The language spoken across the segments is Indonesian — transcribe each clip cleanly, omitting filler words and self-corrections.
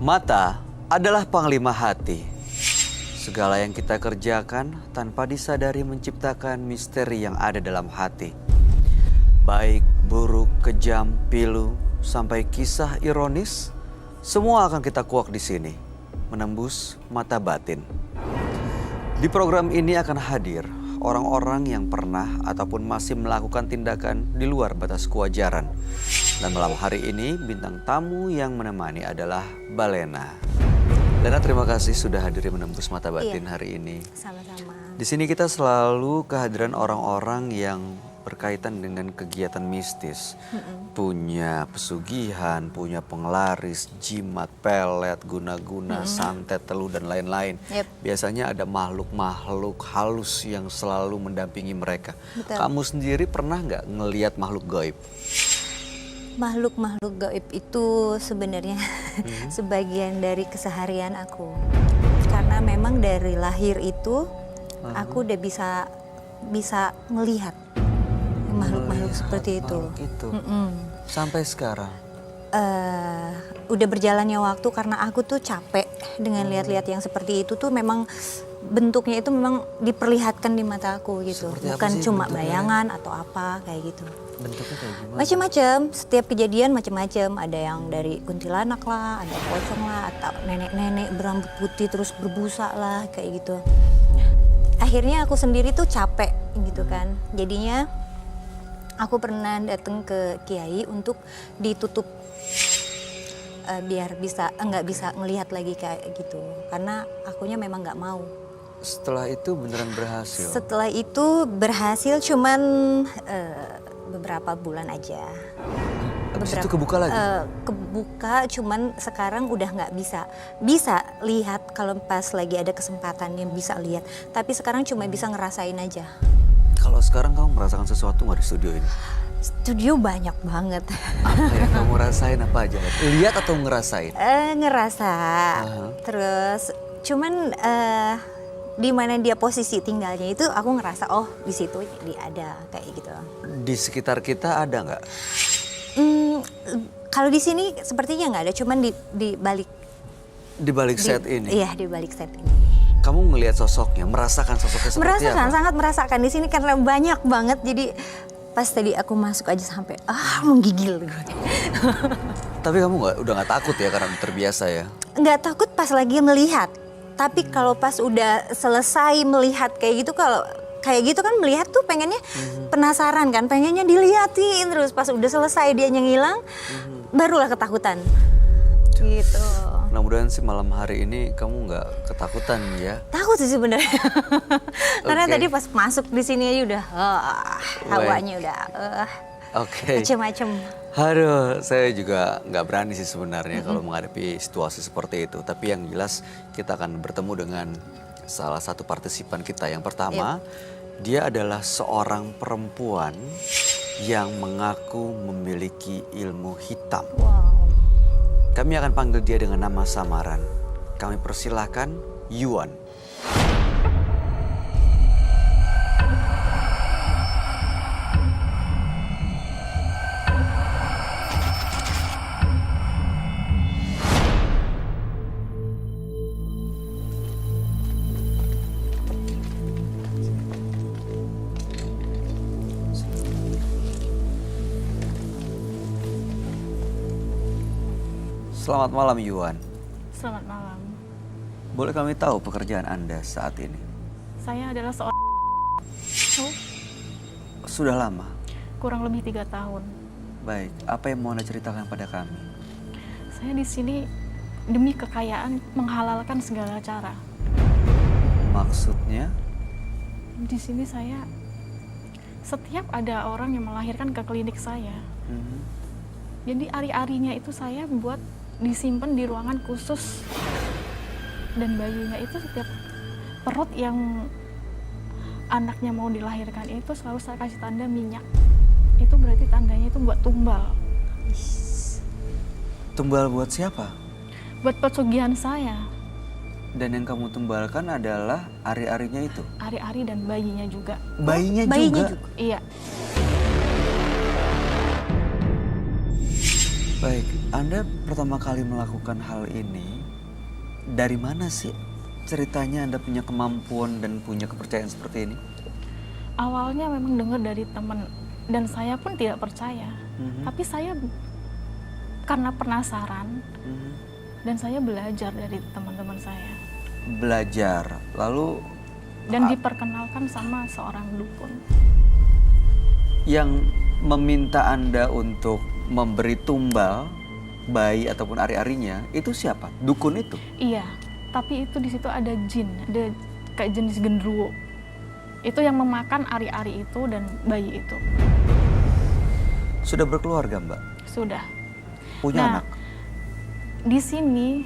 Mata adalah panglima hati. Segala yang kita kerjakan tanpa disadari menciptakan misteri yang ada dalam hati. Baik, buruk, kejam, pilu, sampai kisah ironis, semua akan kita kuak di sini, menembus mata batin. Di program ini akan hadir orang-orang yang pernah ataupun masih melakukan tindakan di luar batas kewajaran. Dan malam hari ini bintang tamu yang menemani adalah Balena. Lena, terima kasih sudah hadir menembus mata batin hari ini. Sama-sama. Di sini kita selalu kehadiran orang-orang yang berkaitan dengan kegiatan mistis. Punya pesugihan, punya penglaris, jimat, pelet, guna-guna, santet, teluh, dan lain-lain. Biasanya ada makhluk-makhluk halus yang selalu mendampingi mereka. Betul. Kamu sendiri pernah nggak ngelihat makhluk gaib? Makhluk-makhluk gaib itu sebenarnya sebagian dari keseharian aku. Karena memang dari lahir itu aku udah bisa melihat makhluk-makhluk seperti itu. Sampai sekarang? Udah berjalannya waktu karena aku tuh capek dengan lihat-lihat yang seperti itu tuh memang bentuknya itu memang diperlihatkan di mata aku gitu. Seperti bukan cuma bentuknya? bayangan atau apa kayak gitu. Bentuknya kayak gimana? Macam-macam, setiap kejadian macam-macam. Ada yang dari kuntilanak lah, ada pocong lah, atau nenek-nenek berambut putih terus berbusa lah kayak gitu. Akhirnya aku sendiri tuh capek gitu kan. Jadinya aku pernah datang ke kiai untuk ditutup biar nggak bisa ngelihat lagi kayak gitu. Karena akunya memang nggak mau. Setelah itu beneran berhasil? Setelah itu berhasil cuman beberapa bulan aja. Habis itu kebuka lagi? Kebuka, cuman sekarang udah nggak bisa. Bisa lihat kalau pas lagi ada kesempatan yang bisa lihat. Tapi sekarang cuma bisa ngerasain aja. Kalau sekarang kamu merasakan sesuatu nggak di studio ini? Studio banyak banget. Apa yang kamu rasain apa aja? Lihat atau ngerasain? Ngerasa. Terus cuman di mana dia posisi tinggalnya itu aku ngerasa oh di situ dia ada kayak gitu. Di sekitar kita ada nggak? Kalau di sini sepertinya nggak ada, cuman di balik. Di balik set ini? Iya, di balik set ini. Kamu ngelihat sosoknya, merasakan sosoknya seperti merasakan, apa? sangat merasakan di sini karena banyak banget. Jadi pas tadi aku masuk aja sampai menggigil. Tapi kamu udah nggak takut ya karena terbiasa ya? Nggak takut pas lagi melihat. Tapi kalau pas udah selesai melihat kayak gitu, kalau kayak gitu kan melihat tuh pengennya penasaran kan, pengennya dilihatin terus. Pas udah selesai dia ngilang, barulah ketakutan. Gitu. Mudah-mudahan sih malam hari ini kamu nggak ketakutan ya? Takut sih sebenarnya. Karena tadi pas masuk di sini aja udah hawanya udah macem-macem. Aduh, saya juga nggak berani sih sebenarnya kalau menghadapi situasi seperti itu. Tapi yang jelas kita akan bertemu dengan salah satu partisipan kita. Yang pertama, dia adalah seorang perempuan yang mengaku memiliki ilmu hitam. Wow. Kami akan panggil dia dengan nama samaran. Kami persilahkan Yuan. Selamat malam Yuan. Selamat malam. Boleh kami tahu pekerjaan Anda saat ini? Saya adalah seorang Sudah lama? kurang lebih 3 tahun. Baik, apa yang mau Anda ceritakan pada kami? Saya di sini demi kekayaan menghalalkan segala cara. Maksudnya? Di sini saya setiap ada orang yang melahirkan ke klinik saya. Jadi ari-arinya itu saya buat disimpan di ruangan khusus, dan bayinya itu setiap perut yang anaknya mau dilahirkan itu selalu saya kasih tanda minyak. Itu berarti tandanya itu buat tumbal. Tumbal buat siapa? Buat pesugihan saya. Dan yang kamu tumbalkan adalah ari-arinya itu? Ari-ari dan bayinya juga. Bayinya juga? Iya. Baik, Anda pertama kali melakukan hal ini, dari mana sih ceritanya Anda punya kemampuan dan punya kepercayaan seperti ini? Awalnya memang dengar dari teman dan saya pun tidak percaya. Tapi saya karena penasaran dan saya belajar dari teman-teman saya. Belajar, lalu Dan diperkenalkan sama seorang dukun. yang meminta Anda untuk memberi tumbal bayi ataupun ari-arinya itu siapa? Dukun itu? Iya, tapi itu di situ ada jin, ada kayak jenis genderuwo. Itu yang memakan ari-ari itu dan bayi itu. Sudah berkeluarga, Mbak? Sudah. Punya Nah, anak? Di sini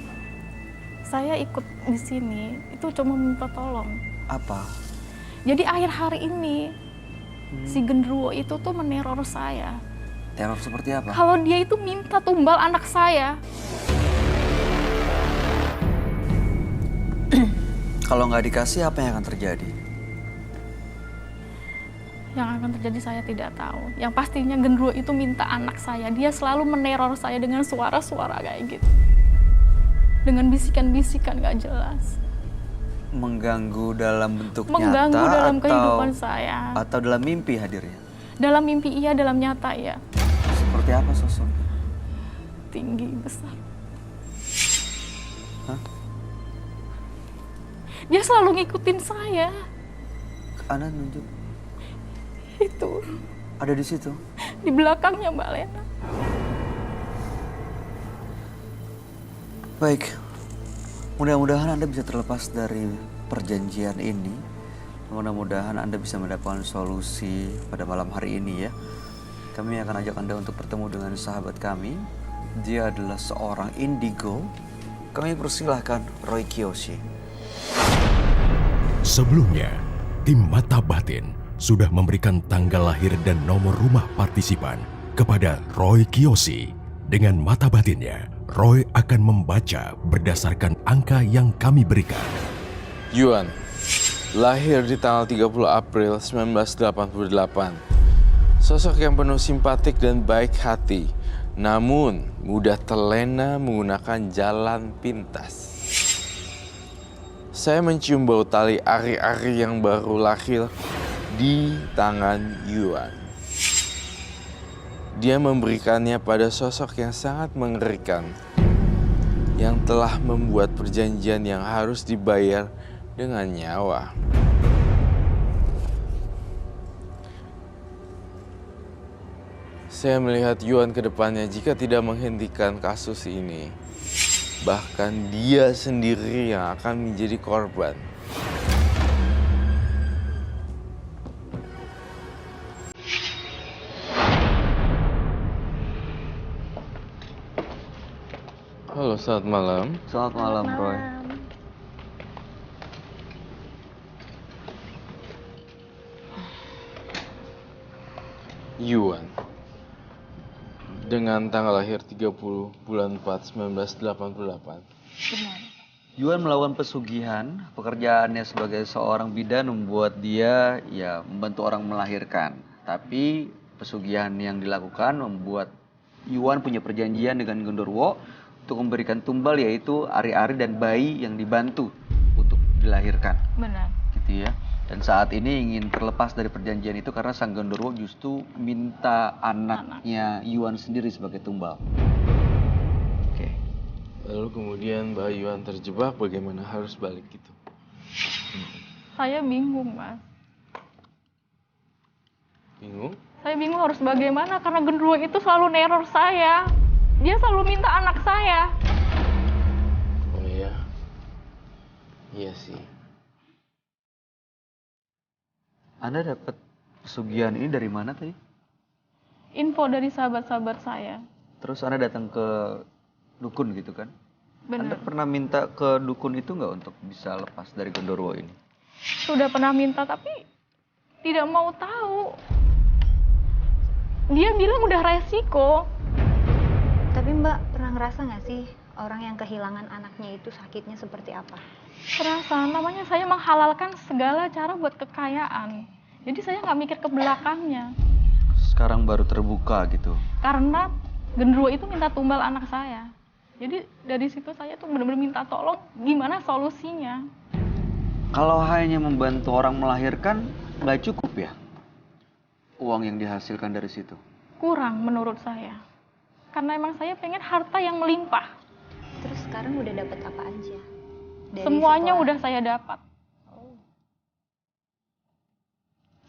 saya ikut di sini itu cuma minta tolong. Apa? Jadi akhir hari ini si genderuwo itu tuh meneror saya. Teror seperti apa? Kalau dia itu minta tumbal anak saya. Kalau nggak dikasih apa yang akan terjadi? Yang akan terjadi saya tidak tahu. Yang pastinya genderuwo itu minta anak saya. Dia selalu meneror saya dengan suara-suara kayak gitu. Dengan bisikan-bisikan gak jelas. Mengganggu dalam bentuk Mengganggu nyata dalam atau kehidupan saya. atau dalam mimpi hadirnya? Dalam mimpi iya, dalam nyata iya. Seperti apa sosoknya? Tinggi, besar. Hah? Dia selalu ngikutin saya. Anda nunjuk Itu. ada di situ. Di belakangnya Mbak Lena. Baik, mudah-mudahan Anda bisa terlepas dari perjanjian ini. Mudah-mudahan Anda bisa mendapatkan solusi pada malam hari ini ya. Kami akan ajak Anda untuk bertemu dengan sahabat kami. Dia adalah seorang indigo. Kami persilahkan Roy Kiyoshi. Sebelumnya, tim Mata Batin sudah memberikan tanggal lahir dan nomor rumah partisipan kepada Roy Kiyoshi. Dengan mata batinnya, Roy akan membaca berdasarkan angka yang kami berikan. Yuan, lahir di tanggal 30 April 1988. Sosok yang penuh simpatik dan baik hati, namun mudah terlena menggunakan jalan pintas. Saya mencium bau tali ari-ari yang baru lahir di tangan Yuan. Dia memberikannya pada sosok yang sangat mengerikan, yang telah membuat perjanjian yang harus dibayar dengan nyawa. Saya melihat Yuan ke depannya jika tidak menghentikan kasus ini. Bahkan dia sendiri yang akan menjadi korban. Halo, selamat malam. Selamat malam, Roy. Yuan. Dengan tanggal lahir 30 bulan 4 1988. Benar. Yuan melakukan pesugihan. Pekerjaannya sebagai seorang bidan membuat dia ya membantu orang melahirkan. Tapi pesugihan yang dilakukan membuat Yuan punya perjanjian dengan genderuwo untuk memberikan tumbal, yaitu ari-ari dan bayi yang dibantu untuk dilahirkan. Benar. Gitu ya. Dan saat ini ingin terlepas dari perjanjian itu karena sang genderuwo justru minta anaknya Yuan sendiri sebagai tumbal. Oke. Lalu kemudian Mbak Yuan terjebak, bagaimana harus balik gitu? Saya bingung, Mas. Bingung? Saya bingung harus bagaimana karena genderuwo itu selalu neror saya. Dia selalu minta anak saya. Oh iya. Iya sih. Anda dapat pesugihan ini dari mana tadi? Info dari sahabat-sahabat saya. Terus Anda datang ke dukun gitu kan? Anda Benar. pernah minta ke dukun itu nggak untuk bisa lepas dari genderuwo ini? Sudah pernah minta tapi tidak mau tahu. Dia bilang udah resiko. Tapi Mbak pernah ngerasa nggak sih orang yang kehilangan anaknya itu sakitnya seperti apa? Terasa, namanya saya menghalalkan segala cara buat kekayaan. Jadi saya nggak mikir ke belakangnya. Sekarang baru terbuka gitu. Karena Genderuwo itu minta tumbal anak saya. Jadi dari situ saya tuh benar-benar minta tolong gimana solusinya. Kalau hanya membantu orang melahirkan, nggak cukup ya? Uang yang dihasilkan dari situ. Kurang menurut saya. Karena emang saya pengen harta yang melimpah. Terus sekarang udah dapat apa aja? Dari Semuanya sekolah? udah saya dapat.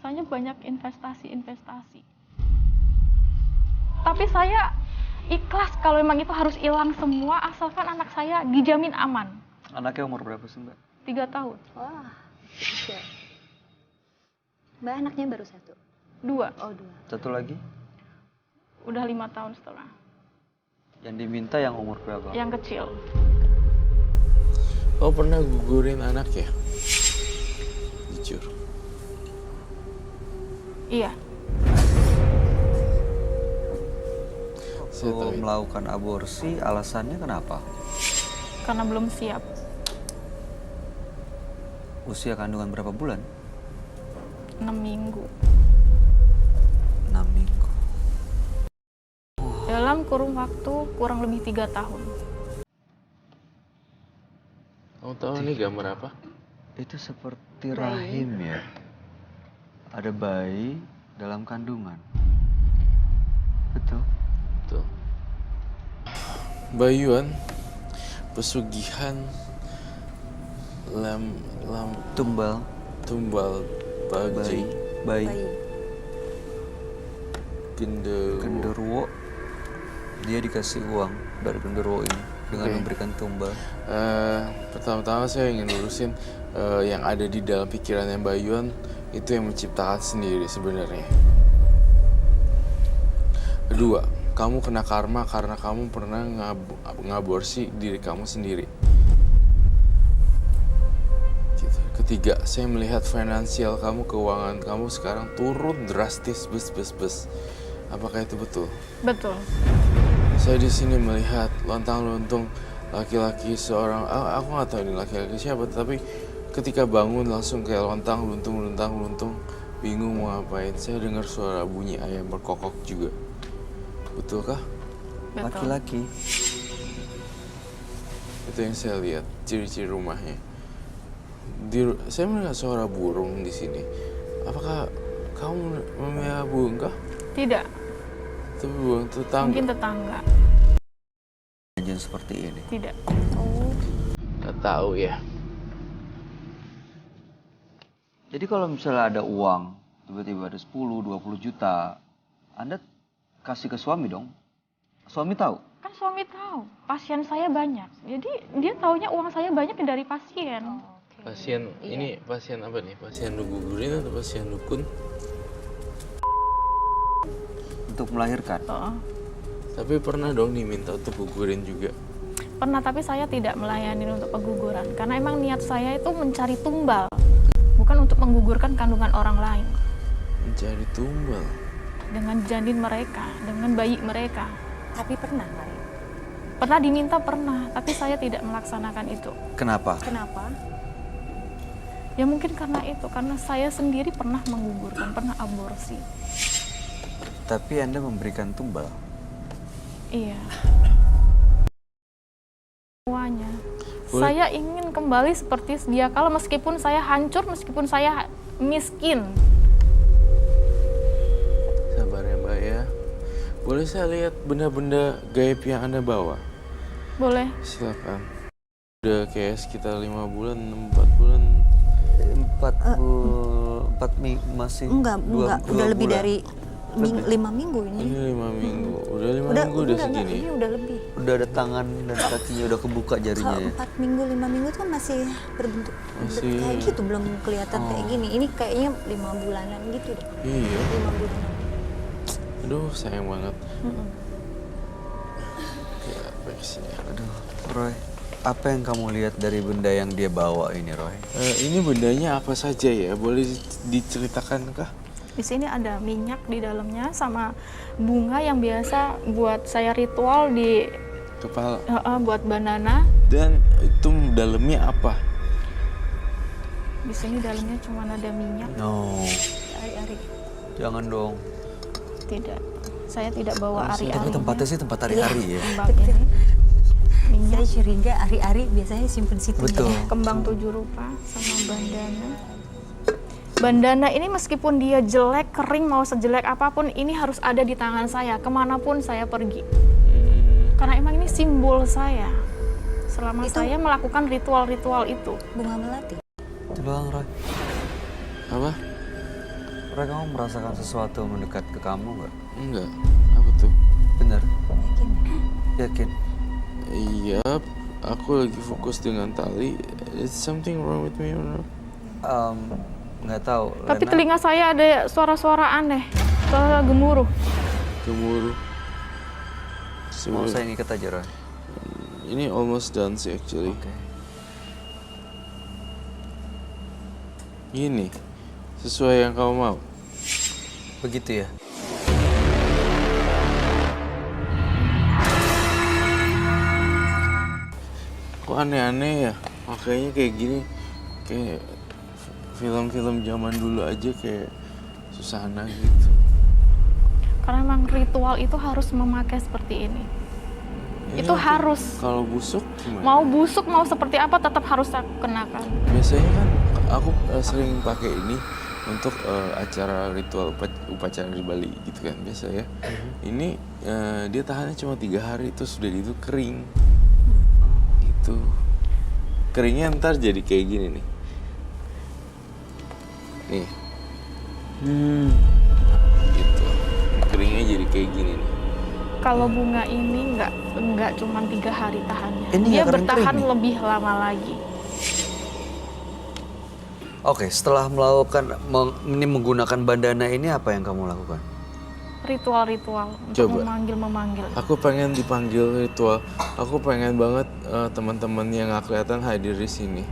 Soalnya banyak investasi. Tapi saya ikhlas kalau memang itu harus hilang semua asalkan anak saya dijamin aman. Anaknya umur berapa sih, Mbak? 3 tahun. Wah, kecil. Mbak anaknya baru 1? 2. Oh 2. Satu lagi? Udah 5 tahun setengah. Yang diminta yang umur berapa? Yang kecil. Kau pernah gugurin anak ya? Jujur. Iya. Saya Waktu tahu. melakukan aborsi, alasannya kenapa? Karena belum siap. Usia kandungan berapa bulan? 6 minggu. 6 minggu. Dalam kurun waktu kurang lebih 3 tahun. Kamu tahu ini gambar apa? Itu seperti rahim ya. Ada bayi dalam kandungan. Betul. Tuh. Bayuan, pesugihan, Tumbal tumbal bayi, bayi, Bayi. genderuwo. Dia dikasih uang dari genderuwo ini dengan Oke. memberikan tumbal. Pertama-tama saya ingin lurusin yang ada di dalam pikirannya Bayuan itu yang menciptakan sendiri sebenarnya. Kedua, kamu kena karma karena kamu pernah ngaborsi diri kamu sendiri. Gitu. Ketiga, saya melihat finansial kamu, keuangan kamu sekarang turun drastis, bes. Apakah itu betul? Betul. Saya di sini melihat lontang-luntung laki-laki seorang, aku nggak tahu ini laki-laki siapa, tapi ketika bangun langsung kayak lontang-luntung, bingung mau ngapain. Saya dengar suara bunyi ayam berkokok juga. Betulkah? Betul. Laki-laki. Itu yang saya lihat, ciri-ciri rumahnya. Saya melihat suara burung di sini. Apakah kamu memelihara burung kah? Tidak. Tapi burung tetangga. Mungkin tetangga. Kejadian seperti ini. Tidak. Nggak tahu ya. Jadi kalau misalnya ada uang, tiba-tiba ada 10-20 juta, Anda kasih ke suami dong? Suami tahu? Kan suami tahu, pasien saya banyak. Jadi dia taunya uang saya banyak dari pasien. Pasien ini pasien apa nih? Pasien gugurin atau pasien dukun? Untuk melahirkan. Oh. Tapi pernah dong diminta untuk gugurin juga. Pernah, tapi saya tidak melayani untuk pengguguran. Karena emang niat saya itu mencari tumbal. Bukan untuk menggugurkan kandungan orang lain. Mencari tumbal. Dengan janin mereka, dengan bayi mereka. Tapi pernah nggak? Pernah diminta, pernah. Tapi saya tidak melaksanakan itu. Kenapa? Kenapa? Ya mungkin karena itu. Karena saya sendiri pernah menggugurkan, pernah aborsi. Tapi Anda memberikan tumbal. Iya. Semuanya. Boleh. Saya ingin kembali seperti sedia kala meskipun saya hancur, meskipun saya miskin. Sabar ya Mbak ya. Boleh saya lihat benda-benda gaib yang Anda bawa? Boleh. Silakan. Udah kayak sekitar 5 bulan, 4 bulan. 4 minggu masih. Enggak, dua udah lebih bulan. dari 5 minggu ini. Ini 5 minggu. Udah 5 minggu udah enggak, segini. ini udah lebih. Udah ada tangan dan kakinya udah kebuka jarinya Kalau ya. 4 minggu, 5 minggu tuh masih berbentuk Masih- kayak gitu, belum kelihatan kayak gini. Ini kayaknya 5 bulanan gitu deh. Iya. 5 bulanan. Aduh, sayang banget. Ya, baik sini. Aduh, Roy. Apa yang kamu lihat dari benda yang dia bawa ini, Roy? Ini bendanya apa saja ya? Boleh diceritakan kah? Di sini ada minyak di dalamnya sama bunga yang biasa buat saya ritual di Kepala. buat banana. Dan itu dalamnya apa? Di sini dalamnya cuma ada minyak. No, Ari-ari. jangan dong. Tidak. Saya tidak bawa Tapi ari-ari. tempatnya sih tempat hari-hari ya. Kembangnya. Saya curiga ari-ari biasanya simpen situ. Betul. Ya. Kembang 7 rupa sama bandana. Bandana ini meskipun dia jelek, kering, mau sejelek apapun, ini harus ada di tangan saya, kemanapun saya pergi. Karena emang ini simbol saya. Selama saya melakukan ritual-ritual itu. Bunga melati. Coba Roy. Apa? Roy, kamu merasakan sesuatu mendekat ke kamu nggak? Enggak. Apa tuh? Bener? Yakin? Yakin? Iya, aku lagi fokus dengan tali. Is something wrong with me or not? Nggak tahu. Tapi Lena, telinga saya ada suara-suara aneh, suara gemuruh. Gemuruh. mau saya ngikat aja Roy. Ini almost done sih actually. Oke. Ini sesuai yang kamu mau. Begitu ya? Kok aneh-aneh ya? Makanya kayak gini, kayak film-film zaman dulu aja kayak Susana gitu. Karena memang ritual itu harus memakai seperti ini. Ya, Itu harus. Kalau busuk gimana? Mau busuk, mau seperti apa, tetap harus aku kenakan. Biasanya kan aku sering pakai ini untuk acara ritual upacara di Bali gitu kan biasa ya. Ini dia tahannya cuma 3 hari terus sudah gitu kering. Gitu. Keringnya ntar jadi kayak gini nih. Nih. Gitu. Keringnya jadi kayak gini nih. Kalau bunga ini nggak cuma 3 hari tahannya. Ini Dia nggak bertahan kering nih? lebih lama lagi. Oke, setelah ini menggunakan bandana ini apa yang kamu lakukan? Ritual-ritual untuk Coba. memanggil. Aku pengen dipanggil ritual. Aku pengen banget teman-teman yang nggak kelihatan hadir di sini.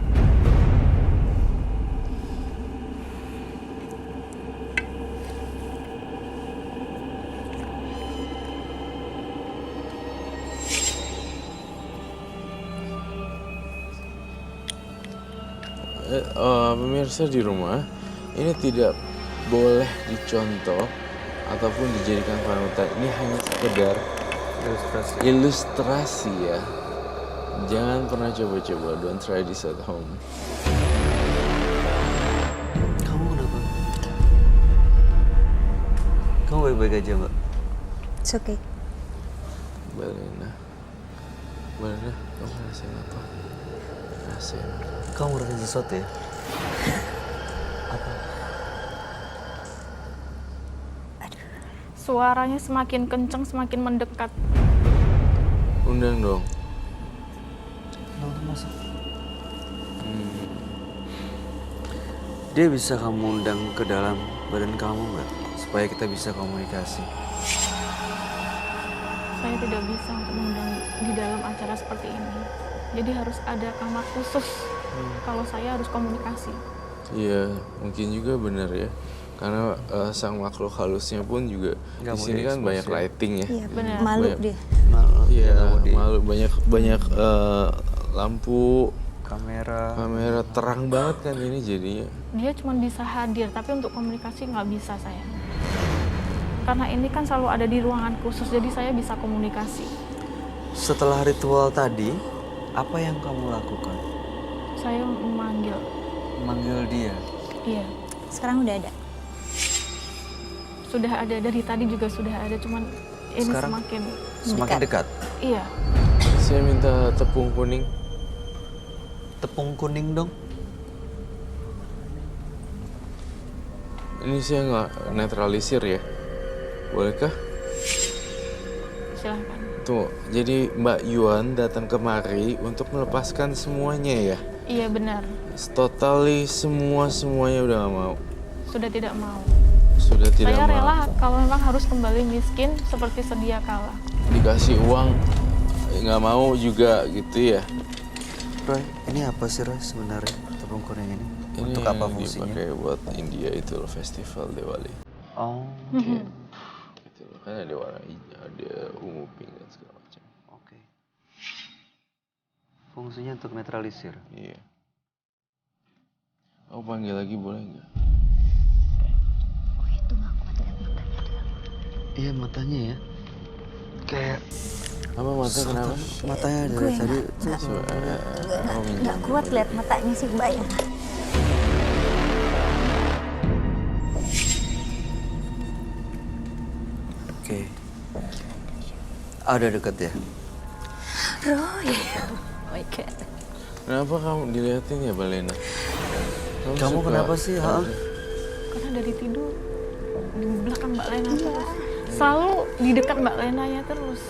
Pemirsa di rumah, ini tidak boleh dicontoh ataupun dijadikan panutan. Ini hanya sekedar ilustrasi ya. Jangan pernah coba-coba. Don't try this at home. Kamu kenapa? Kamu baik-baik aja Mbak? It's okay. Balena, kamu rasain apa? Rasain. Kamu ngerasain sesuatu ya? Apa? Suaranya semakin kencang, semakin mendekat. Undang dong. Langsung masuk. Dia bisa kamu undang ke dalam badan kamu nggak? Supaya kita bisa komunikasi. Saya tidak bisa untuk mengundang di dalam acara seperti ini. Jadi harus ada kamar khusus kalau saya harus komunikasi. Iya, mungkin juga benar ya. Karena sang makhluk halusnya pun juga Nggak di mau sini kan diekspos banyak ya. lighting ya. Iya, Benar. malu Banyak. dia. Iya, Nggak mau di malu banyak lampu, kamera. kamera terang banget kan ini jadinya. Dia cuma bisa hadir, tapi untuk komunikasi nggak bisa saya. Karena ini kan selalu ada di ruangan khusus, jadi saya bisa komunikasi. Setelah ritual tadi, apa yang kamu lakukan? Saya memanggil. Manggil dia. Iya, Sekarang udah ada. sudah ada dari tadi juga sudah ada, cuman ini Sekarang? semakin Dekat. iya. Saya minta tepung kuning. Tepung kuning dong. Ini saya nggak netralisir ya. Bolehkah? Silahkan. Tuh, jadi Mbak Yuan datang kemari untuk melepaskan semuanya ya. Iya benar, Totally semuanya udah nggak mau. sudah tidak mau. Sudah tidak Saya mau. rela kalau memang harus kembali miskin seperti sedia kala. Dikasih uang nggak mau juga gitu ya. Roy, ini apa sih Roy sebenarnya tepung kuning ini? Ini Untuk apa yang fungsinya? dipakai buat India itu loh, festival Diwali. Oh, Gitu loh. Kan ada warna hijau, ada ungu, pink dan segala macam. oke. Fungsinya untuk netralisir. Iya. Aku panggil lagi boleh nggak? Oh itu aku tidak bertanya dulu. Iya matanya ya. Kayak Apa mata kenapa? matanya Gue dari tadi. nggak kuat lihat matanya sih Mbak ya. Oke. Ada dekat ya. Roy, oh my God. Kenapa kamu diliatin ya Balena? Kamu suka- kenapa sih? Ha? Karena dari tidur di belakang Mbak Lena terus. Selalu di dekat Mbak Lena ya terus.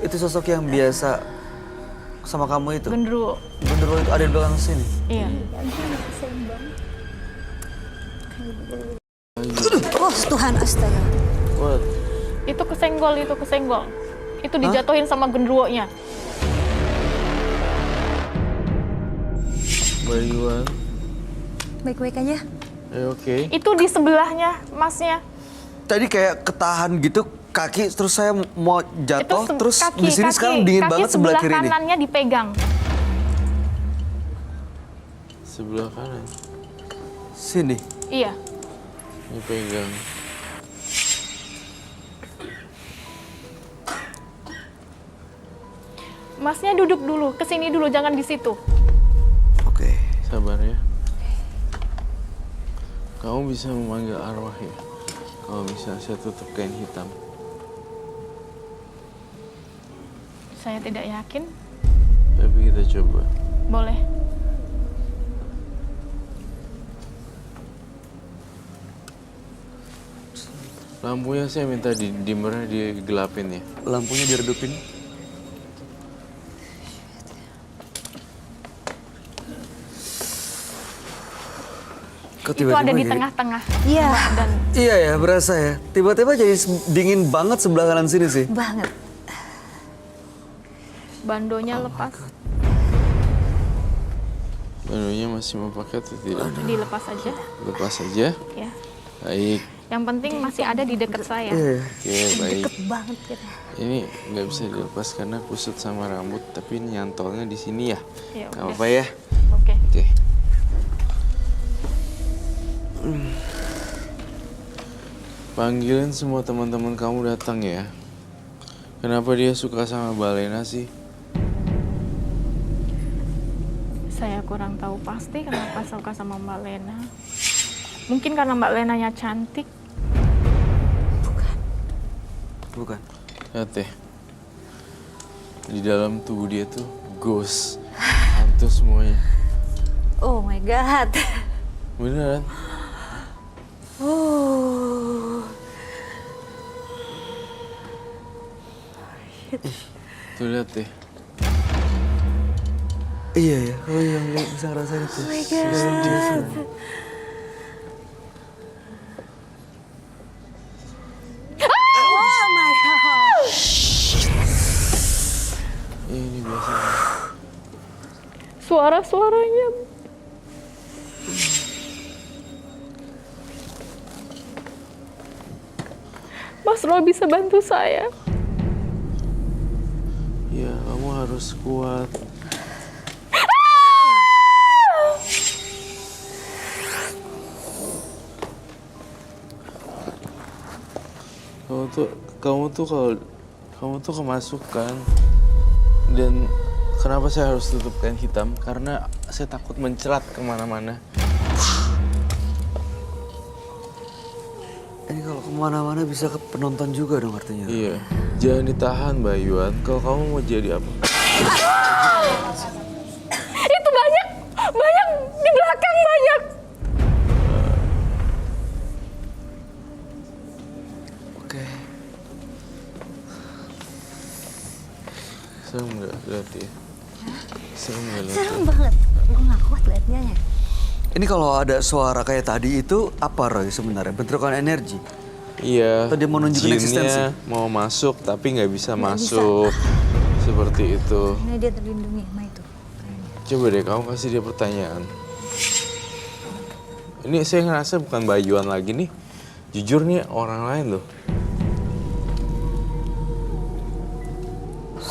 Itu sosok yang biasa sama kamu itu. Gendruwo. Genderuwo itu ada di belakang sini. Iya. Oh Tuhan, astaga. What? Itu kesenggol. Itu dijatuhin sama gendruwonya. Bayuan? Baik-baik aja. Oke. Itu di sebelahnya masnya. Tadi kayak ketahan gitu kaki terus saya mau jatuh Itu terus di sini sekarang dingin kaki banget sebelah kiri ini. kanannya dipegang. Sebelah kanan. Sini. Iya. Ini pegang. Masnya duduk dulu, kesini dulu, jangan di situ. Oke. Sabar ya. Kamu bisa memanggil arwah ya? Kalau bisa saya tutup kain hitam. Saya tidak yakin. Tapi kita coba. Boleh. Lampunya saya minta dimmer, digelapin ya. Lampunya diredupin. Kok Itu ada di jadi- tengah-tengah. Iya, Dan Iya ya, berasa ya. Tiba-tiba jadi dingin banget sebelah kanan sini sih. banget. bandonya lepas. Barunya masih mau pakai atau tidak? Dilepas aja. Lepas aja. Ya. Baik. Yang penting masih ada di dekat saya. Iya. Oke, baik. Deket banget gitu. Ini nggak bisa dilepas karena kusut sama rambut, tapi nyantolnya di sini ya. Ya Nggak udah. apa-apa ya. Oke. Oke. Panggilin semua teman-teman kamu datang ya. Kenapa dia suka sama Balena sih? Saya kurang tahu pasti kenapa suka sama Mbak Lena. Mungkin karena Mbak Lenanya cantik. Bukan. Lihat deh. Di dalam tubuh dia tuh ghost. Hantu semuanya. Oh my God. Beneran? Oh. Tuh lihat deh. Iya ya, oh iya nggak bisa ngerasain itu. Oh my God. Oh my God. Ini biasa. Suara-suaranya. Mas Roy bisa bantu saya. Ya, kamu harus kuat. Kamu tuh kemasukan. Dan kenapa saya harus tutup kain hitam? Karena saya takut mencelat kemana-mana. Ini kalau kemana-mana bisa ke penonton juga dong artinya. Iya, jangan ditahan Bayuan. Kalau kamu mau jadi apa? Itu banyak di belakang banyak. Oke. Serem nggak lihat ya? Serem nggak lihat? Serem banget. Gue gak kuat liatnya ya. Ini kalau ada suara kayak tadi itu apa Roy sebenarnya? Bentrokan energi. Iya. Atau dia mau nunjukin jinnya eksistensi? mau masuk tapi nggak bisa Nggak masuk. Seperti itu. Ini dia terlindungi sama itu. Coba deh kamu kasih dia pertanyaan. Ini saya ngerasa bukan Bayuan lagi nih. Jujur nih orang lain loh.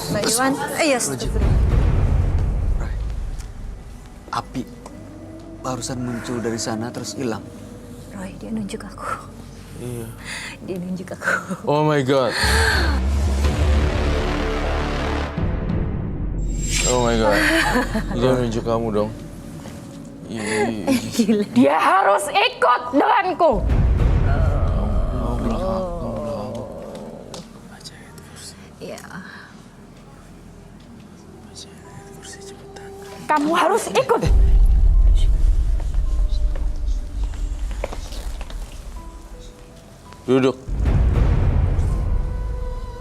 Mbak Iwan, iya. Roy. Api barusan muncul dari sana terus hilang. Roy, dia nunjuk aku. Iya. Dia nunjuk aku. Oh my god. Oh my god. Dia nunjuk kamu dong. Gila. Dia harus ikut denganku. Iya. Kamu harus ikut. Duduk.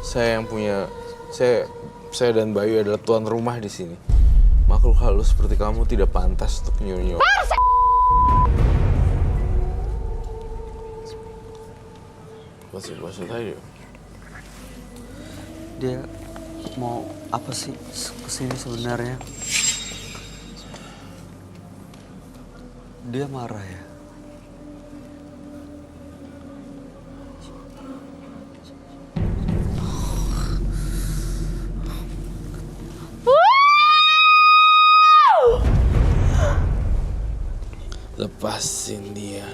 Saya yang punya, saya dan Bayu adalah tuan rumah di sini. Makhluk halus seperti kamu tidak pantas untuk nyuruh-nyuruh. Maksud aja. Dia mau apa sih kesini sebenarnya? Dia marah ya? Lepasin dia.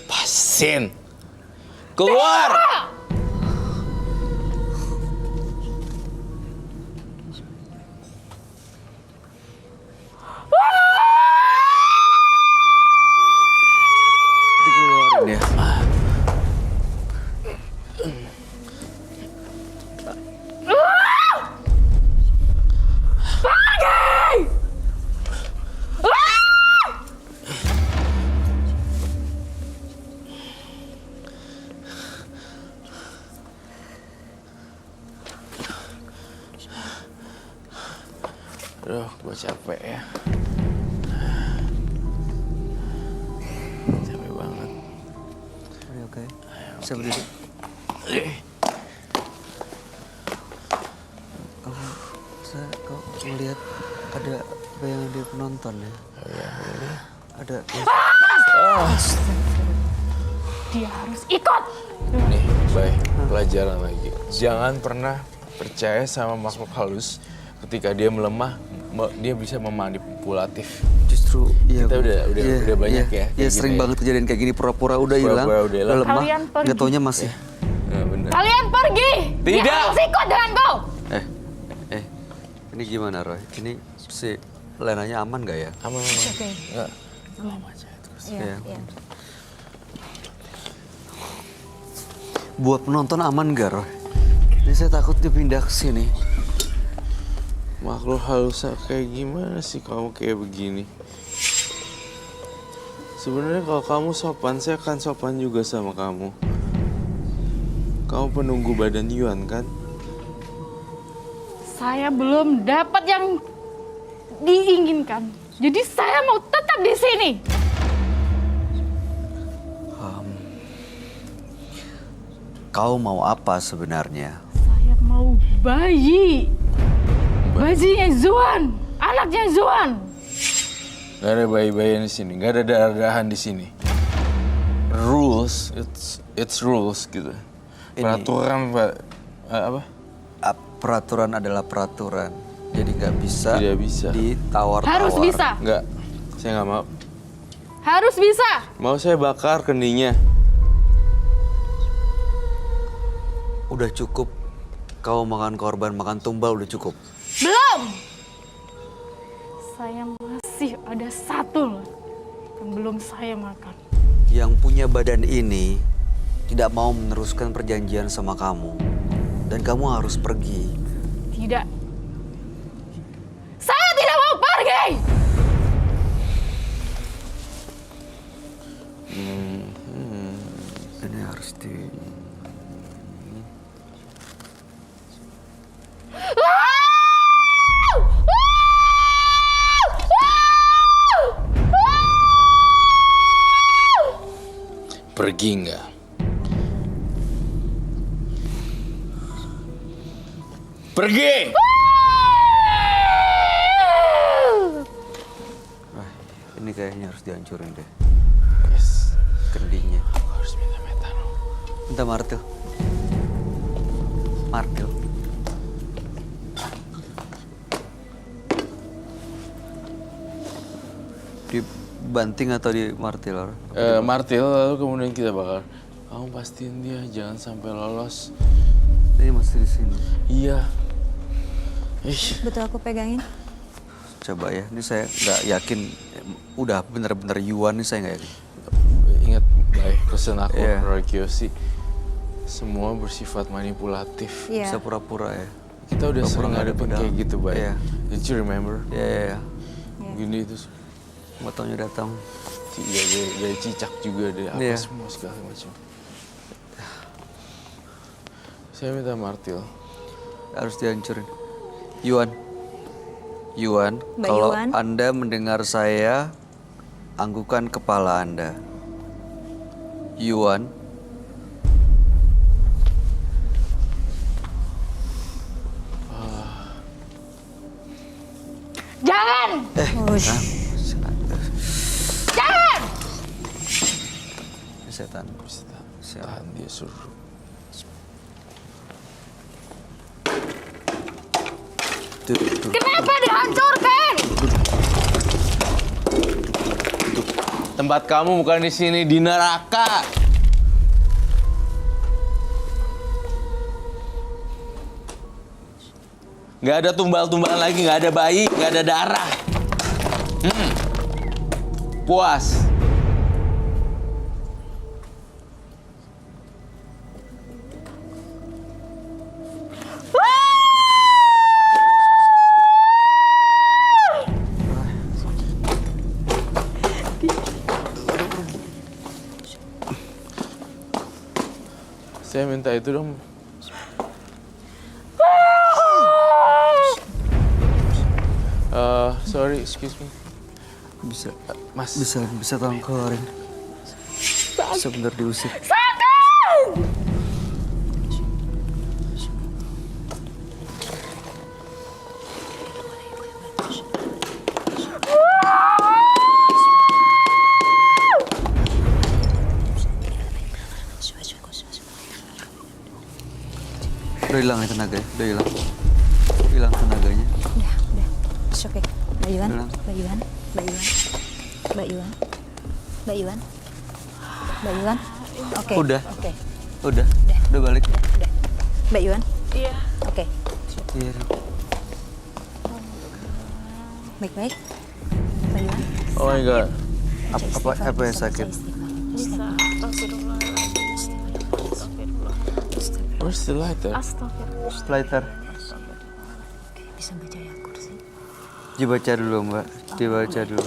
Lepasin. Keluar. Dikeluarin ya? Aduh, gue capek ya. Capek banget. Oke. Bisa berdiri. Kau melihat ada bayangan di penonton ya? Oh ya, boleh. Ada. Dia harus ikut. Nih, baik. Pelajaran lagi. Jangan pernah percaya sama makhluk halus. Ketika dia melemah, dia bisa memanipulatif. Justru iya. Kita udah banyak ya. Iya, sering gini. banget kejadian kayak gini, pura-pura udah hilang. Pura-pura udah hilang. Udah lemah, Kalian pergi. nggak taunya masih. Nah, bener. Kalian pergi. Dia Tidak. harus ikut denganku. Ini gimana Roy? Ini si Lenanya aman nggak ya? Aman. Oke. Enggak. Iya, Iya. iya. Buat penonton aman nggak Roy? Ini saya takut dipindah ke sini. Makhluk halus kayak gimana sih kamu kayak begini? Sebenarnya kalau kamu sopan, saya akan sopan juga sama kamu. Kamu penunggu badan Yuan kan? Saya belum dapat yang diinginkan. Jadi saya mau tetap di sini. Kau mau apa sebenarnya? Saya mau bayi. Bayinya Zuan. Anaknya Zuan. Gak ada bayi-bayian di sini, gak ada darah-darahan di sini. Rules, it's rules gitu. Ini- Peraturan Pak, apa? Peraturan adalah peraturan. Jadi nggak bisa Tidak bisa. ditawar-tawar. Harus bisa. Enggak, saya nggak mau. Harus bisa. Mau saya bakar kendinya. Udah cukup. Kau makan korban, makan tumbal udah cukup. Belum. Saya masih ada satu yang belum saya makan. Yang punya badan ini tidak mau meneruskan perjanjian sama kamu. Dan kamu harus pergi. Tidak. Saya tidak mau pergi. Ini harus di... Pergi nggak? Pergi! Ini kayaknya harus dihancurin deh. Yes. Kendinya. Aku harus minta metanol. Minta martil. Martil. Dibanting atau di martil? Martil, lalu kemudian kita bakar. Kamu pastiin dia jangan sampai lolos. Ini masih di sini. Iya. Ih, Betul aku pegangin. Coba ya, ini saya nggak yakin. Udah bener-bener Yuan nih saya nggak yakin. ingat baik pesan aku Iya. Roy Kiyoshi. Semua bersifat manipulatif. Iya. Bisa pura-pura ya. Kita udah Pura-pura sering nggak ada ngadepin pedang. kayak gitu, Bay. Iya. Did you remember? Ya, ya, ya. Gini itu Motonya datang. dari cicak juga, dari apa Iya. semua segala macam. Saya minta martil. Harus dihancurin. Yuan. Yuan, Mbak kalau Yuan. Anda mendengar saya, anggukan kepala Anda. Yuan. Jangan! Ush. Jangan! Setan. Bisa tahan dia suruh. Tuh. Kenapa dihancurkan? Tempat kamu bukan di sini, di neraka. Gak ada tumbal-tumbalan lagi, gak ada bayi, gak ada darah. Puas. Saya minta itu dong. Sorry, excuse me. Bisa, Mas, bisa tolong keluarin. Sebentar diusir. Udah hilang ya tenaga, udah hilang. Hilang tenaganya. Udah. It's okay. Mbak Yuan, Bilang. Mbak Yuan, Mbak Yuan, Mbak Yuan, Mbak Yuan, Mbak Yuan. Oke. Udah. Oke. Udah balik. Udah. Mbak Yuan. Iya. Oke. Iya. Baik-baik. Mbak Yuan. oh my god. Apa yang sakit? Bisa. Astagfirullahaladzim. Astagfirullah. Where's the lighter? Astagfirullah. Lighter. Bisa baca ya kursi. Dibaca dulu Mbak, dibaca dulu.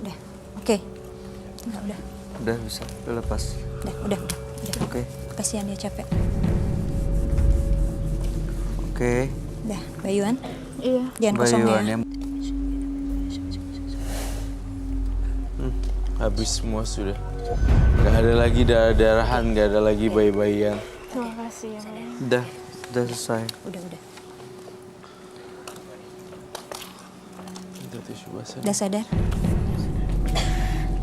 Udah. Oke. Enggak, udah. Udah bisa, udah lepas. Udah. Oke. Kasihan dia capek. Oke. Udah, Mbak Yuan. Iya. Jangan Mbak kosong Yuan ya. ya. Habis semua sudah. Gak ada lagi darah-darahan, gak ada lagi bayi-bayian. Terima kasih ya, Mbak. Udah selesai. Udah. Minta tisu basah. Udah sadar?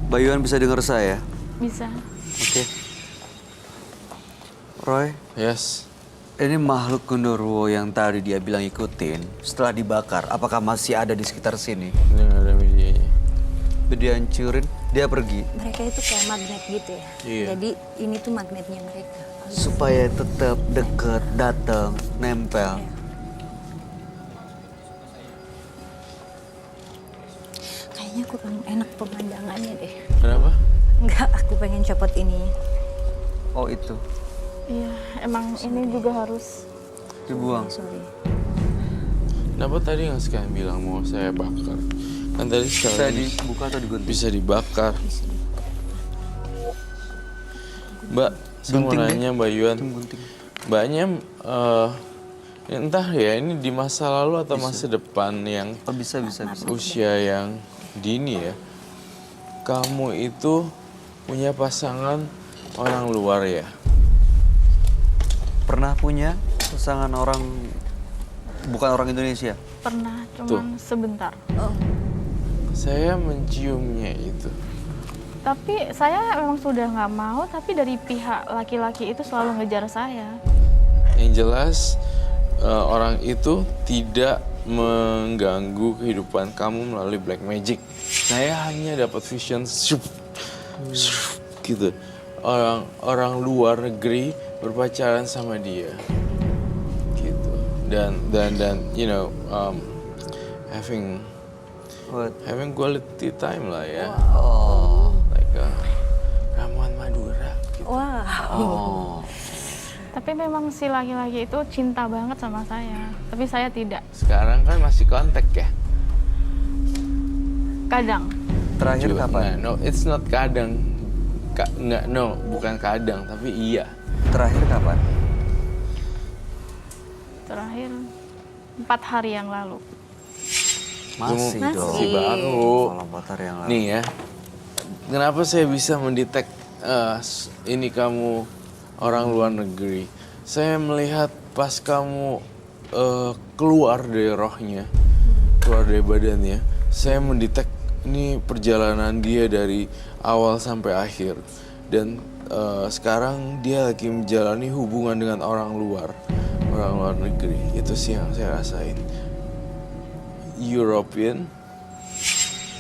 Mbak Yuan bisa dengar saya? Bisa. Oke. Roy, Yes. ini makhluk genderuwo yang tadi dia bilang ikutin, setelah dibakar, apakah masih ada di sekitar sini? Ini gak ada medianya. Dia hancurin, dia pergi. Mereka itu kayak magnet gitu ya. Iya. Jadi ini tuh magnetnya mereka. Supaya tetap deket, datang, nempel. Kayaknya kurang enak pemandangannya deh. Kenapa? Enggak, aku pengen copot ini. Oh itu, Iya. Emang ini juga harus. dibuang. Sorry. Kenapa tadi nggak sekalian bilang mau saya bakar? Kan tadi Bisa sekalian dibuka atau digunting? bisa dibakar. Mbak, saya mau Gunting deh. nanya Mbak Yuan. Gunting. Mbaknya entah ya ini di masa lalu atau masa depan yang Oh bisa. usia yang dini ya. Kamu itu punya pasangan orang luar ya? Pernah punya pasangan orang, bukan orang Indonesia? Pernah, cuman sebentar. Oh, Saya menciumnya itu. Tapi saya memang sudah nggak mau, tapi dari pihak laki-laki itu selalu ngejar saya. Yang jelas orang itu tidak mengganggu kehidupan kamu melalui black magic. Saya hanya dapat vision gitu. Orang luar negeri berpacaran sama dia. Gitu. Dan you know, having What? quality time lah ya. Oh. Like ramuan Madura gitu. Wah. Oh. Tapi memang si laki-laki itu cinta banget sama saya, tapi saya tidak. Sekarang kan masih kontak ya? Kadang. Terakhir Nah, kapan? no, it's not kadang. Nggak, no, bukan kadang, tapi iya. Terakhir kapan? Terakhir 4 hari yang lalu. Masih dong. Masih baru. Kalau 4 hari yang lalu. Nih ya, kenapa saya bisa mendetek ini kamu orang luar negeri? Saya melihat pas kamu keluar dari rohnya, keluar dari badannya, saya mendetek ini perjalanan dia dari awal sampai akhir. Dan sekarang dia lagi menjalani hubungan dengan orang luar negeri. Itu sih yang saya rasain. European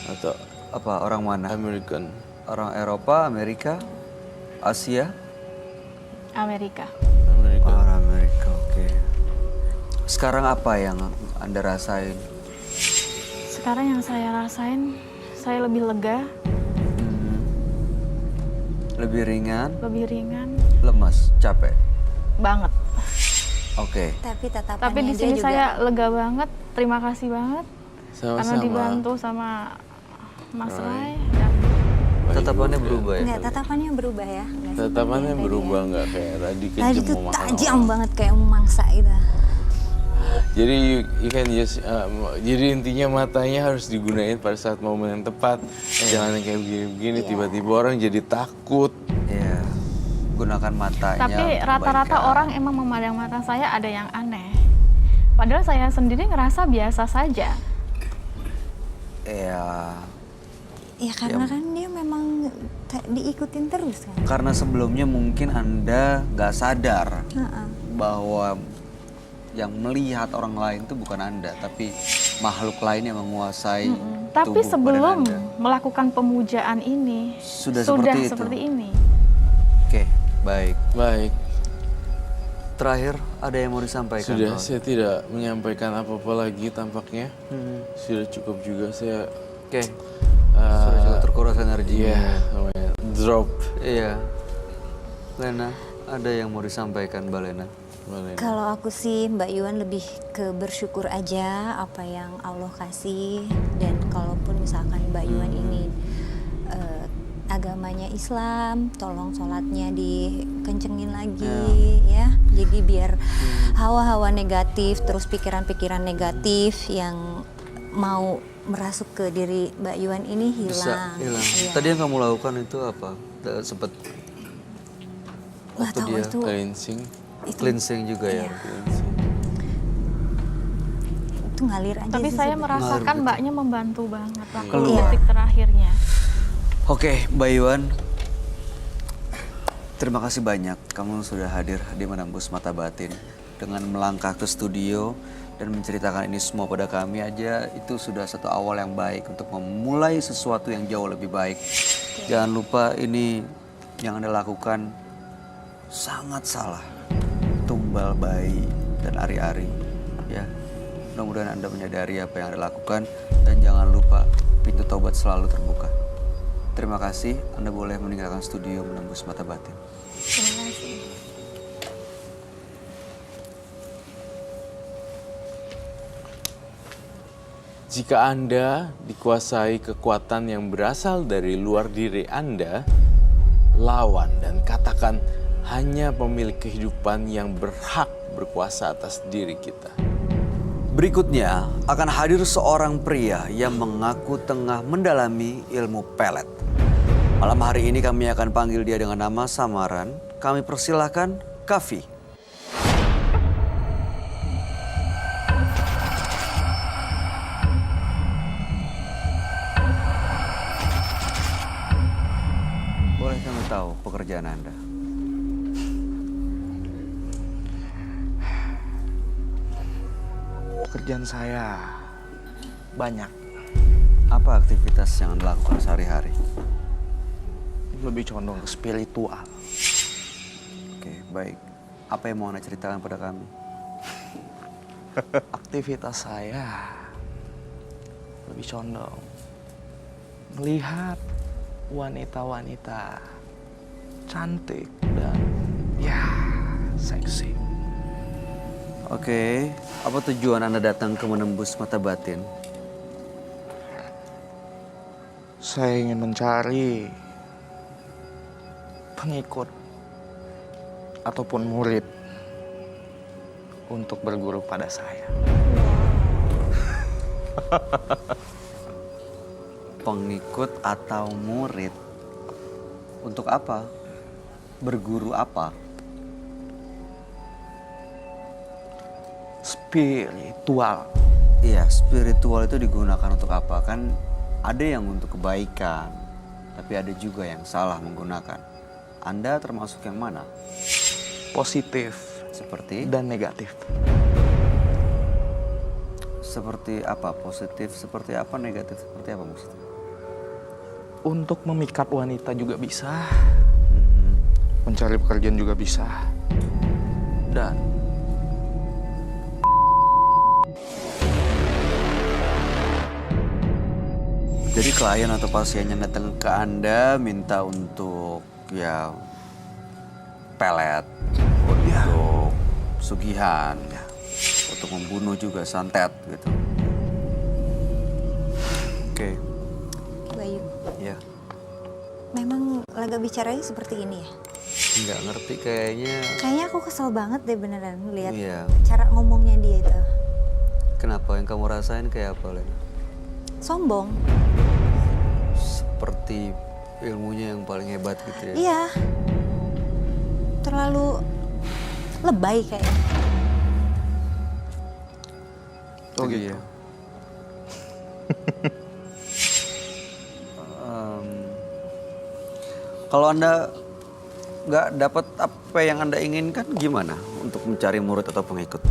atau Apa orang mana? American? Orang Eropa, Amerika, Asia? Amerika. American. Orang Amerika, oke. Sekarang apa yang Anda rasain? Sekarang yang saya rasain, saya lebih lega, Lebih ringan, lebih ringan, lemas, capek? banget. Oke. Tapi tatapannya Tapi di dia sini juga saya lega banget, terima kasih banget karena Sama-sama. dibantu sama Mas Roy. Rai. Dan Tatapannya berubah ya? Enggak, tatapannya berubah ya. Nggak Tatapannya seperti yang berubah nggak kayak tadi tadi kejam tuh mau makan tajam orang. banget kayak memangsa gitu. Jadi you can just, jadi intinya matanya harus digunain pada saat momen yang tepat. Jangan yang kayak begini-begini tiba-tiba orang jadi takut. Iya. Gunakan matanya. tapi untuk rata-rata kebaikan. orang emang memandang mata saya ada yang aneh. Padahal saya sendiri ngerasa biasa saja. Iya. Ya karena kan dia memang diikutin terus kan. Karena sebelumnya mungkin Anda nggak sadar Heeh. bahwa yang melihat orang lain itu bukan Anda, tapi makhluk lain yang menguasai Tapi tubuh badan sebelum Anda. melakukan pemujaan ini, Sudah seperti itu? seperti ini. Oke, baik. Baik, Terakhir, ada yang mau disampaikan? sudah Pak? saya tidak menyampaikan apa-apa lagi tampaknya. Hmm. Sudah cukup juga saya. Oke, sudah cukup terkuras energinya. Iya, lumayan. Drop. Iya. Lena, ada yang mau disampaikan Mbak Lena? Boleh. Kalau aku sih Mbak Yuan lebih ke bersyukur aja apa yang Allah kasih, dan kalaupun misalkan Mbak Yuan ini agamanya Islam, tolong sholatnya dikencengin lagi ya. Jadi biar hawa-hawa negatif, terus pikiran-pikiran negatif yang mau merasuk ke diri Mbak Yuan ini Bisa hilang. hilang. Iya. Tadi yang kamu lakukan itu apa? Sempat Nggak tahu dia itu Cleansing. cleansing juga ya? Iya. itu ngalir aja Tapi sih saya sebenarnya. merasakan mbaknya membantu banget waktu Keluar. detik terakhirnya. Oke, Mbak Yuan. Terima kasih banyak kamu sudah hadir di Menembus Mata Batin. Dengan melangkah ke studio dan menceritakan ini semua pada kami aja, itu sudah satu awal yang baik untuk memulai sesuatu yang jauh lebih baik. Jangan lupa ini yang Anda lakukan sangat salah. Tumbal bayi dan ari-ari. Ya, mudah-mudahan Anda menyadari apa yang Anda lakukan. Dan jangan lupa pintu taubat selalu terbuka. Terima kasih, Anda boleh meninggalkan studio Menembus Mata Batin. Terima kasih. Jika Anda dikuasai kekuatan yang berasal dari luar diri Anda, lawan dan katakan hanya pemilik kehidupan yang berhak berkuasa atas diri kita. Berikutnya akan hadir seorang pria yang mengaku tengah mendalami ilmu pelet. Malam hari ini kami akan panggil dia dengan nama samaran. Kami persilahkan Kavi. pekerjaan Anda? Pekerjaan saya banyak, Apa aktivitas yang Anda lakukan sehari-hari? lebih condong ke spiritual. Oke, baik. Apa yang mau Anda ceritakan pada kami? Aktivitas saya lebih condong melihat wanita-wanita cantik dan ya seksi. Oke, apa tujuan Anda datang ke Menembus Mata Batin? Saya ingin mencari pengikut ataupun murid untuk berguru pada saya. Pengikut atau murid? Untuk apa? Berguru apa? Spiritual. Iya, spiritual itu digunakan untuk apa? Kan ada yang untuk kebaikan, tapi ada juga yang salah menggunakan. Anda termasuk yang mana? Positif Seperti? dan negatif. Seperti apa? Positif seperti apa? Negatif seperti apa maksudnya? Untuk memikat wanita juga bisa, mencari pekerjaan juga bisa, dan Jadi klien atau pasien yang datang ke Anda minta untuk ya pelet, untuk sugihan, untuk membunuh juga, santet gitu. Oke, Bayu, ya. memang laga bicaranya seperti ini ya? Nggak ngerti kayaknya. Kayaknya aku kesel banget deh beneran lihat Iya. cara ngomongnya dia itu. Kenapa yang kamu rasain kayak apa, Len? Sombong. Seperti ilmunya yang paling hebat gitu ya? Iya. Terlalu lebay kayaknya. oh gitu. Iya. Kalau Anda nggak dapat apa yang Anda inginkan, gimana untuk mencari murid atau pengikut?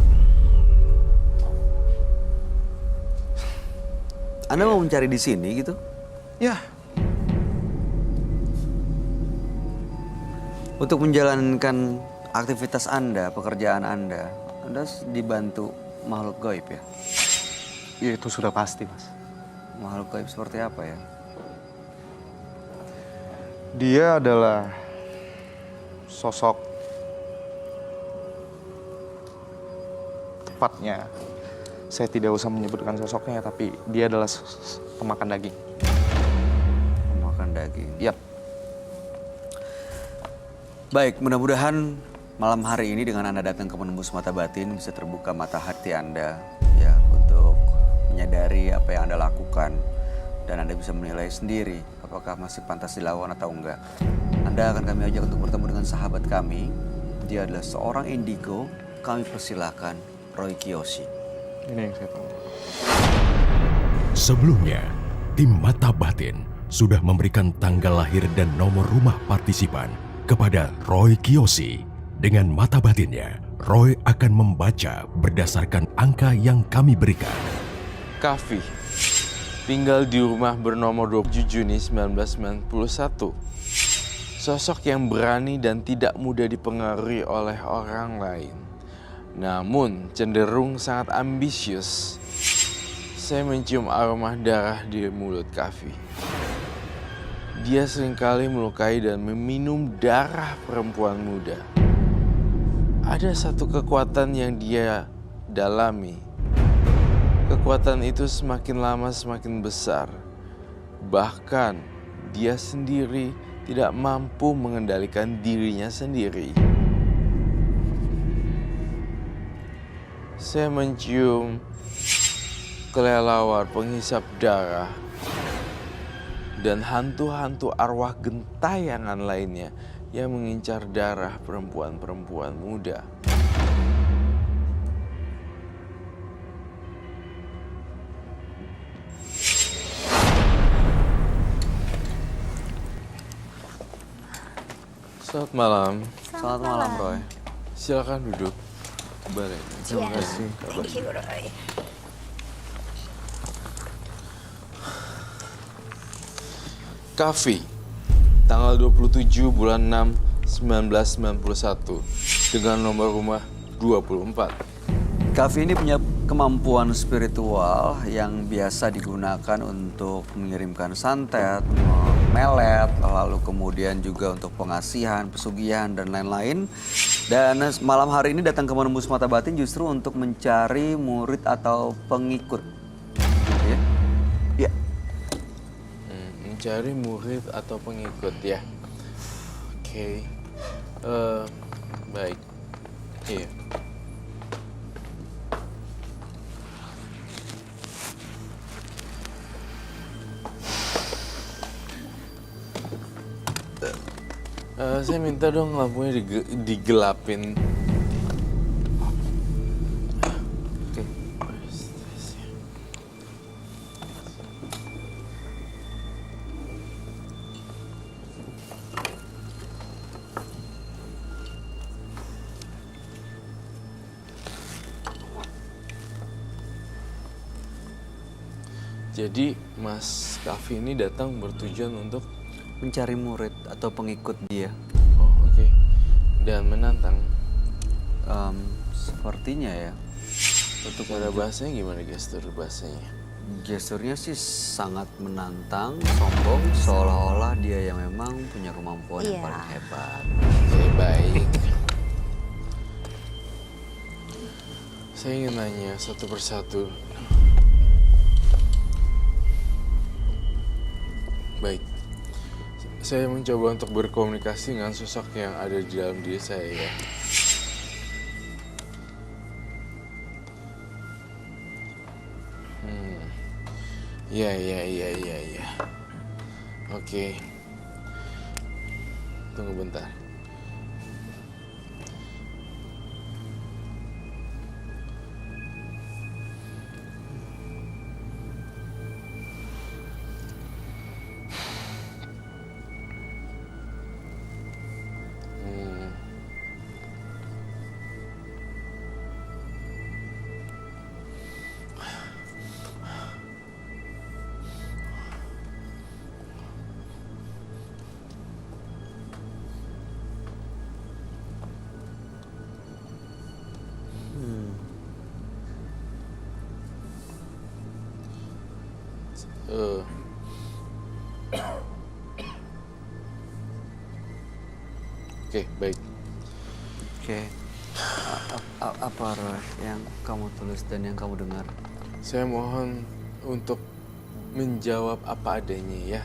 Anda mau mencari di sini gitu? Ya, Untuk menjalankan aktivitas Anda, pekerjaan Anda dibantu makhluk gaib ya? ya itu sudah pasti, Mas. Makhluk gaib seperti apa ya? Dia adalah sosok, tepatnya saya tidak usah menyebutkan sosoknya, tapi dia adalah pemakan daging. Memakan daging. Yap. Baik, mudah-mudahan malam hari ini dengan Anda datang ke Menembus Mata Batin bisa terbuka mata hati Anda ya untuk menyadari apa yang Anda lakukan dan Anda bisa menilai sendiri apakah masih pantas dilawan atau enggak. Anda akan kami ajak untuk bertemu dengan sahabat kami. Dia adalah seorang indigo. Kami persilahkan Roy Kiyoshi. Ini yang saya tahu. Sebelumnya, tim Mata Batin sudah memberikan tanggal lahir dan nomor rumah partisipan kepada Roy Kiyoshi. Dengan mata batinnya, Roy akan membaca berdasarkan angka yang kami berikan. Kavi tinggal di rumah bernomor 27 Juni 1991. Sosok yang berani dan tidak mudah dipengaruhi oleh orang lain. Namun cenderung sangat ambisius. Saya mencium aroma darah di mulut Kavi. Dia seringkali melukai dan meminum darah perempuan muda. Ada satu kekuatan yang dia dalami. Kekuatan itu semakin lama semakin besar. Bahkan dia sendiri tidak mampu mengendalikan dirinya sendiri. Saya mencium kelelawar penghisap darah dan hantu-hantu arwah gentayangan lainnya yang mengincar darah perempuan-perempuan muda. Selamat malam. Selamat malam, Roy. Silakan duduk. Boleh. Terima kasih. Thank you, Roy. Kavi, tanggal 27 bulan 6 1991 dengan nomor rumah 24. Kavi ini punya kemampuan spiritual yang biasa digunakan untuk mengirimkan santet, melet, lalu kemudian juga untuk pengasihan, pesugihan, dan lain-lain. Dan malam hari ini datang ke Menembus Mata Batin justru untuk mencari murid atau pengikut. Ya. Ya. Mencari murid atau pengikut ya. Oke. Baik. Iya. Saya minta dong lampunya digelapin. Oke. Jadi Mas Kavi ini datang bertujuan untuk Mencari murid atau pengikut dia. oh oke. Dan menantang. Sepertinya ya. Untuk cara bahasanya gimana gestur bahasanya? Gesturnya sih sangat menantang, sombong, seolah-olah dia yang memang punya kemampuan yang Iya. paling hebat. Oke, baik. Saya ingin nanya satu persatu. Baik. Saya mencoba untuk berkomunikasi dengan sosok yang ada di dalam diri saya ya. Iya. Oke. Tunggu bentar. Oke, baik. Oke. Apa Roy yang kamu tulis dan yang kamu dengar? Saya mohon untuk menjawab apa adanya ya.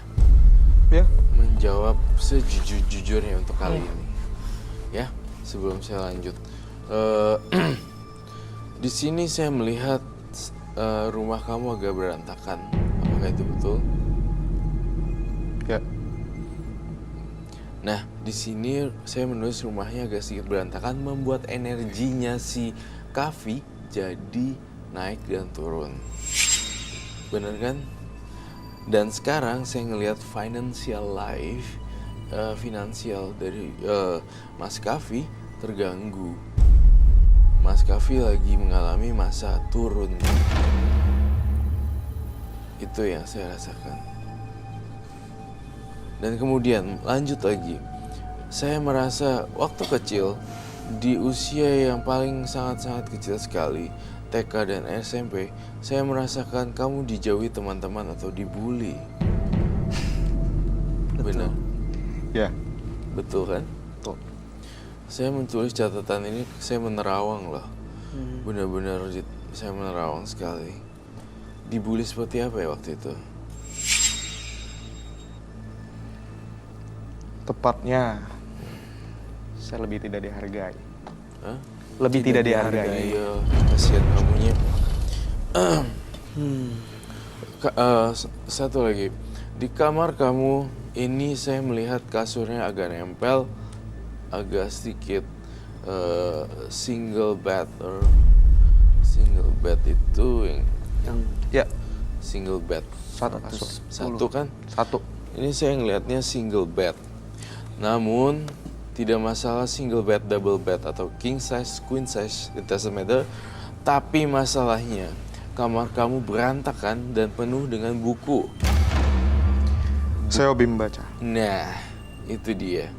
Ya. Menjawab sejujur-jujurnya untuk kali ini. Ya, sebelum saya lanjut. Di sini saya melihat rumah kamu agak berantakan. Apakah itu betul? Ya. Nah, di sini saya menulis rumahnya agak sedikit berantakan, membuat energinya si Kavi jadi naik dan turun. Bener kan? Dan sekarang saya ngelihat financial life, finansial dari Mas Kavi terganggu. Mas Kavi lagi mengalami masa turun. Itu yang saya rasakan. Dan kemudian lanjut lagi, saya merasa waktu kecil di usia yang paling sangat-sangat kecil sekali, TK dan SMP, saya merasakan kamu dijauhi teman-teman atau dibully. Benar? Ya. Betul kan? Betul. Saya menulis catatan ini, saya menerawang loh. Benar-benar saya menerawang sekali. Dibully seperti apa ya waktu itu? Tepatnya, saya lebih tidak dihargai. Hah? Lebih tidak dihargai. Iya, kasihan kamunya. Satu lagi, di kamar kamu ini saya melihat kasurnya agak nempel, agak sedikit single bed itu yang Ya. single bed Satu kasur. satu kan? Satu. Ini saya ngelihatnya single bed. Namun Tidak masalah single bed, double bed, atau king size, queen size, it doesn't matter. Tapi masalahnya, kamar kamu berantakan dan penuh dengan buku. Saya hobi membaca. Nah, itu dia.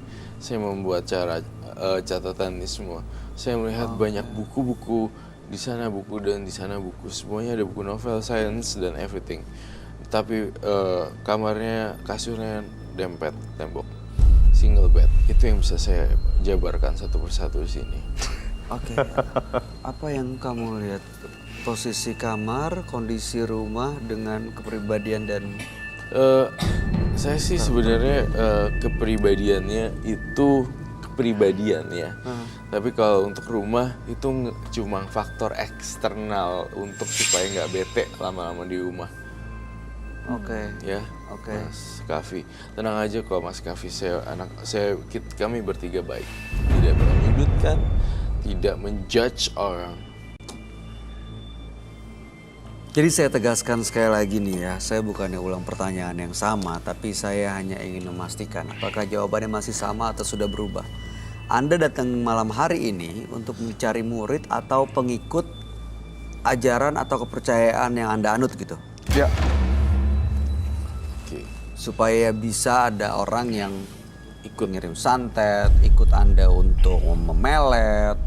Saya membuat catatan ini semua. Saya melihat banyak buku-buku, di sana buku dan di sana buku. Semuanya ada buku novel, science, dan everything. Tapi kamarnya, kasurnya dempet tembok. Single bed. Itu yang bisa saya jabarkan satu persatu di sini. Oke. Apa yang kamu lihat? Posisi kamar, kondisi rumah dengan kepribadian dan Saya sih sebenarnya kepribadiannya itu kepribadian ya. Tapi kalau untuk rumah itu cuma faktor eksternal untuk supaya nggak bete lama-lama di rumah. Oke. Ya, Oke. Mas Kavi, tenang aja kok Mas Kavi. Kami bertiga baik, tidak menyudutkan, tidak menjudge orang. Jadi saya tegaskan sekali lagi nih ya, saya bukannya ulang pertanyaan yang sama, tapi saya hanya ingin memastikan apakah jawabannya masih sama atau sudah berubah. Anda datang malam hari ini untuk mencari murid atau pengikut ajaran atau kepercayaan yang Anda anut gitu? Ya, Oke. Supaya bisa ada orang yang ikut ngirim santet, ikut Anda untuk memelet,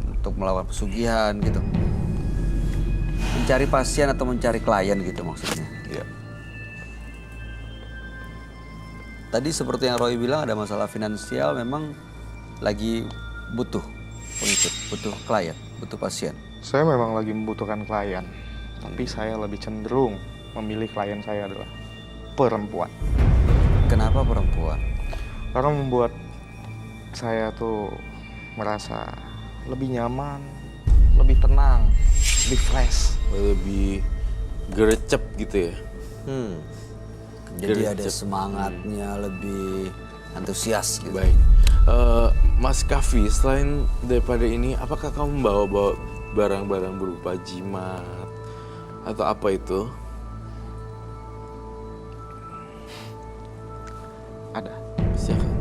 untuk melawan pesugihan gitu. Mencari pasien atau mencari klien gitu maksudnya. Ya. Tadi seperti yang Roy bilang ada masalah finansial, memang lagi butuh pengikut, butuh klien, butuh pasien. saya memang lagi membutuhkan klien. Tapi saya lebih cenderung memilih klien saya adalah perempuan. Kenapa perempuan? Karena membuat saya tuh merasa lebih nyaman, lebih tenang, lebih fresh. Lebih gercep gitu ya. Jadi ada Gercep. semangatnya, lebih antusias gitu. Baik. Mas Kavi, selain daripada ini, apakah kamu bawa barang-barang berupa jimat atau apa itu? Ada. Silakan.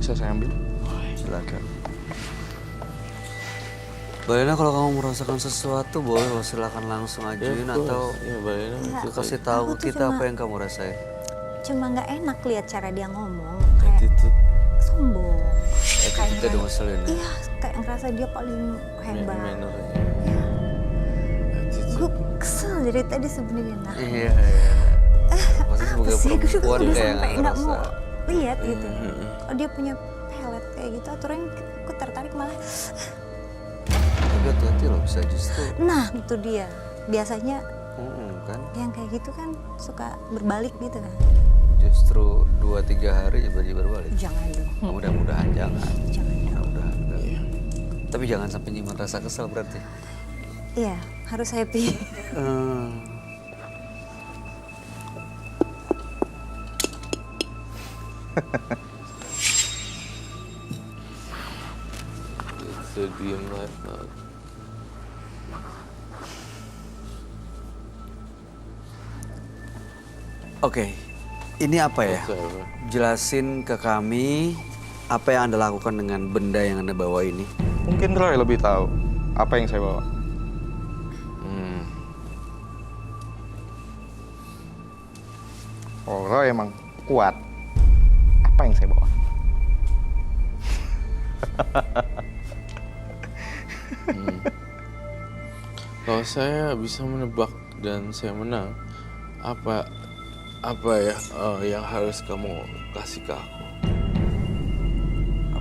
Bisa saya ambil? Silakan. Balena, kalau kamu merasakan sesuatu boleh lo silakan langsung ajuin atau ya, Balena, Ya, itu kasih Aku tahu tuh kita cuma- apa yang kamu rasain. Cuma nggak enak lihat cara dia ngomong, tadi kayak itu sombong. Kita udah ngerasa- ngeselin ya. Iya, kayak ngerasa dia paling hebat. mannernya. Gue kesel dari tadi sebenarnya. Nah, Iya. Pasti sebagai sih, gue perempuan udah kayak sampai nggak ngerasa. mau lihat gitu. Oh, dia punya pelet kayak gitu, aturan aku tertarik malah. Tapi hati-hati loh, bisa justru. Nah, itu dia. Biasanya Kan yang kayak gitu kan suka berbalik gitu kan. justru 2-3 hari tiba-tiba berbalik. Jangan dong. Mudah-mudahan jangan. Jangan. Mudah-mudahan enggak. Tapi jangan sampai nyimpan rasa kesel berarti. Iya, harus happy. Sedih banget. Oke, ini apa ya? Jelasin ke kami apa yang Anda lakukan dengan benda yang Anda bawa ini. Mungkin Roy lebih tahu apa yang saya bawa. Oh, Roy emang kuat. Apa yang saya bawa? Kalau saya bisa menebak dan saya menang, apa ya yang harus kamu kasih ke aku?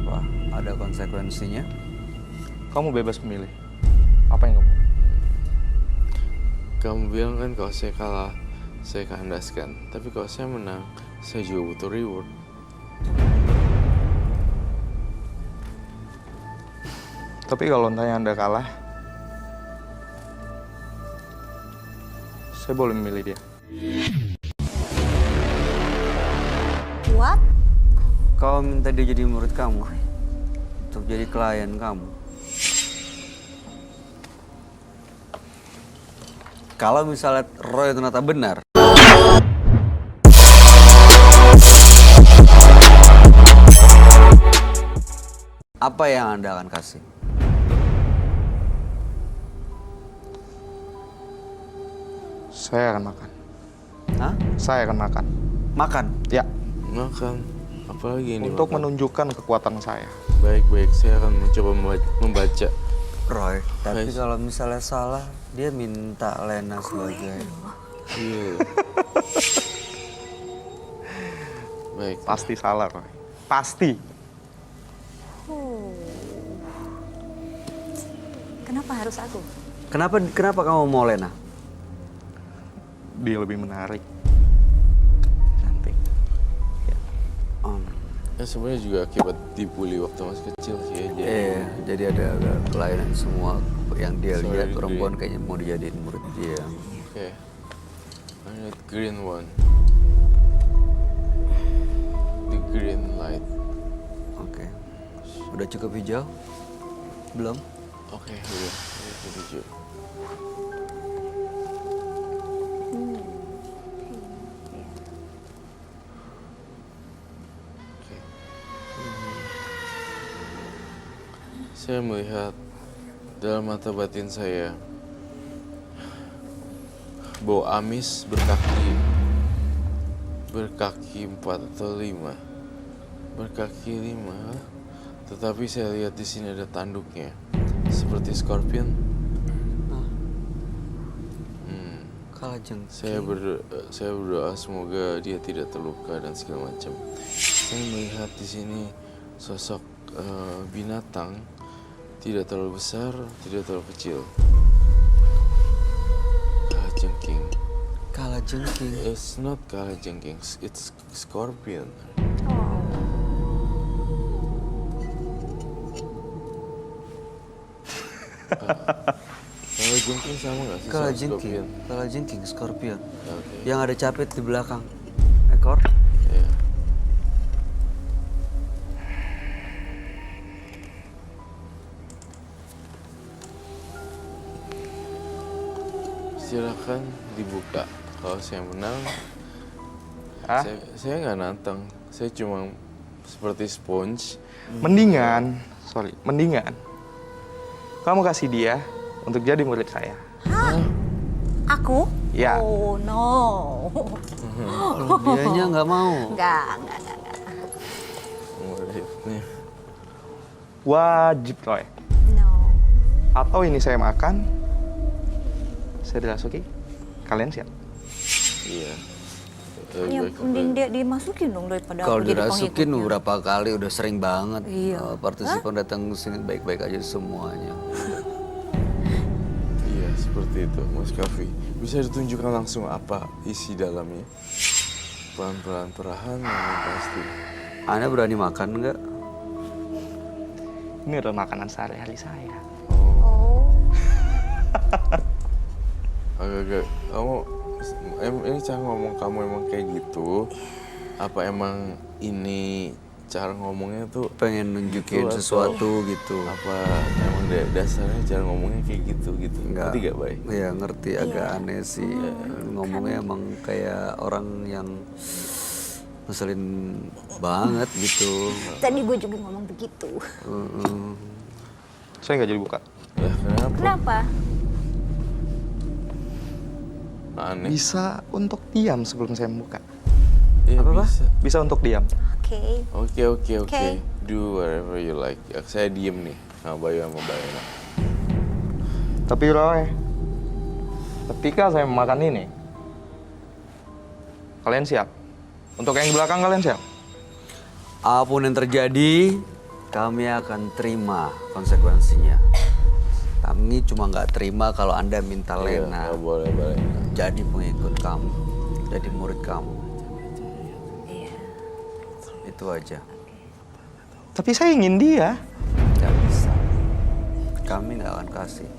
Apa? Ada konsekuensinya? Kamu bebas memilih. Apa yang kamu mau? Kamu bilang kan kalau saya kalah, saya kandaskan. Tapi kalau saya menang, saya juga butuh reward. Tapi kalau entahnya Anda kalah, saya boleh memilih dia. What? Kau minta dia jadi murid kamu untuk jadi klien kamu. Kalau misalnya Roy ternyata benar, Apa yang Anda akan kasih? Saya akan makan. Hah? Saya akan makan. Makan? Ya, Makan. Apalagi ini untuk makan? menunjukkan kekuatan saya. Baik-baik, saya akan mencoba membaca. Roy, tapi Guys. kalau misalnya salah, dia minta Lena sebagai... Iya. Baik. Pasti salah, Roy. Pasti. Kenapa harus aku? Kenapa kamu mau Lena? Dia lebih menarik. Cantik. Ya sebenarnya juga akibat dibully waktu masih kecil sih ya. Jadi ada kelainan semua yang dia Sorry, lihat green. perempuan kayaknya mau dijadiin murid dia. Oke. I need green one. The green light. Oke. Udah cukup hijau? Belum? Oke, udah. Hijau. Oke. Saya melihat dalam mata batin saya bau amis berkaki 4 atau 5. Berkaki 5. Tetapi saya lihat di sini ada tanduknya. Seperti scorpion. Kalajengking. Saya berdoa semoga dia tidak terluka dan segala macam. Saya melihat di sini sosok binatang tidak terlalu besar, tidak terlalu kecil. Kalajengking. Kalajengking. It's not kalajengking, it's scorpion. Kalajengking sama nggak sih? sama Kalajengking. scorpion? Kalajengking, scorpion. Oke. Yang ada capit di belakang ekor. Ya. Silakan dibuka. Kalau saya menang, Hah? saya nggak nantang. Saya cuma seperti sponge. Mendingan kamu kasih dia untuk jadi murid saya. Aku? Ya. Oh no. Kalau dianya nggak mau. Enggak. Muridnya. Wajib, Roy. No. Atau ini saya makan, saya dirasuki, kalian siap? Iya. Ya, mending dia dimasukin dong daripada Kalau aku jadi dirasukin pengikutnya. beberapa kali udah sering banget. Iya. Partisipan datang ke sini baik-baik aja semuanya. Iya, seperti itu, Mas Kavi. Bisa ditunjukkan langsung apa isi dalamnya? Pelan-pelan, perlahan, yang pasti. Anda berani makan nggak? Ini adalah makanan sehari-hari saya. Oh. Agak-agak, ini cara ngomong kamu emang kayak gitu? Apa emang ini cara ngomongnya tuh Pengen nunjukin Gitu, atau- sesuatu gitu. apa emang dasarnya cara ngomongnya kayak gitu? Enggak. Ngerti gak, Bay? Iya ngerti, agak aneh sih. Ngomongnya emang kayak orang yang ngeselin banget gitu. Tadi gue juga ngomong begitu. Saya nggak jadi buka. Lah, kenapa? Kenapa? Aneh. Bisa untuk diam sebelum saya membuka. Ya, Apa, Pak? bisa. Bisa untuk diam. Oke. Oke. Oke. Do whatever you like. Ya, saya diem nih sama Bayu sama Bayana. Tapi Roy, ketika saya memakan ini, kalian siap? Untuk yang di belakang kalian siap? Apapun yang terjadi, kami akan terima konsekuensinya. Kami cuma nggak terima kalau Anda minta Iya, Lena nggak boleh Bayana. jadi pengikut kamu, jadi murid kamu. Iya. Itu aja. Tapi saya ingin dia. Nggak bisa. Kami nggak akan kasih.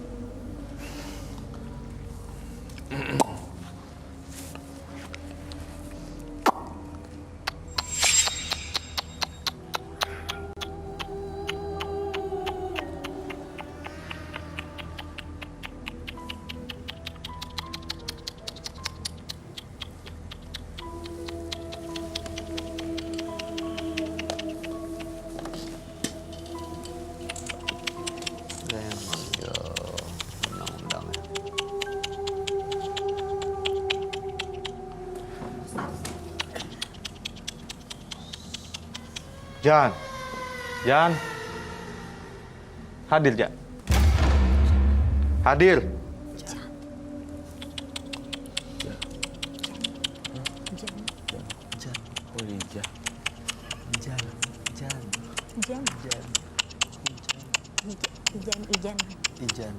Jan. Jan. Hadir, Jan. Hadir. Oh, Lija. Ijan. Ijan. Ijan. Ijan.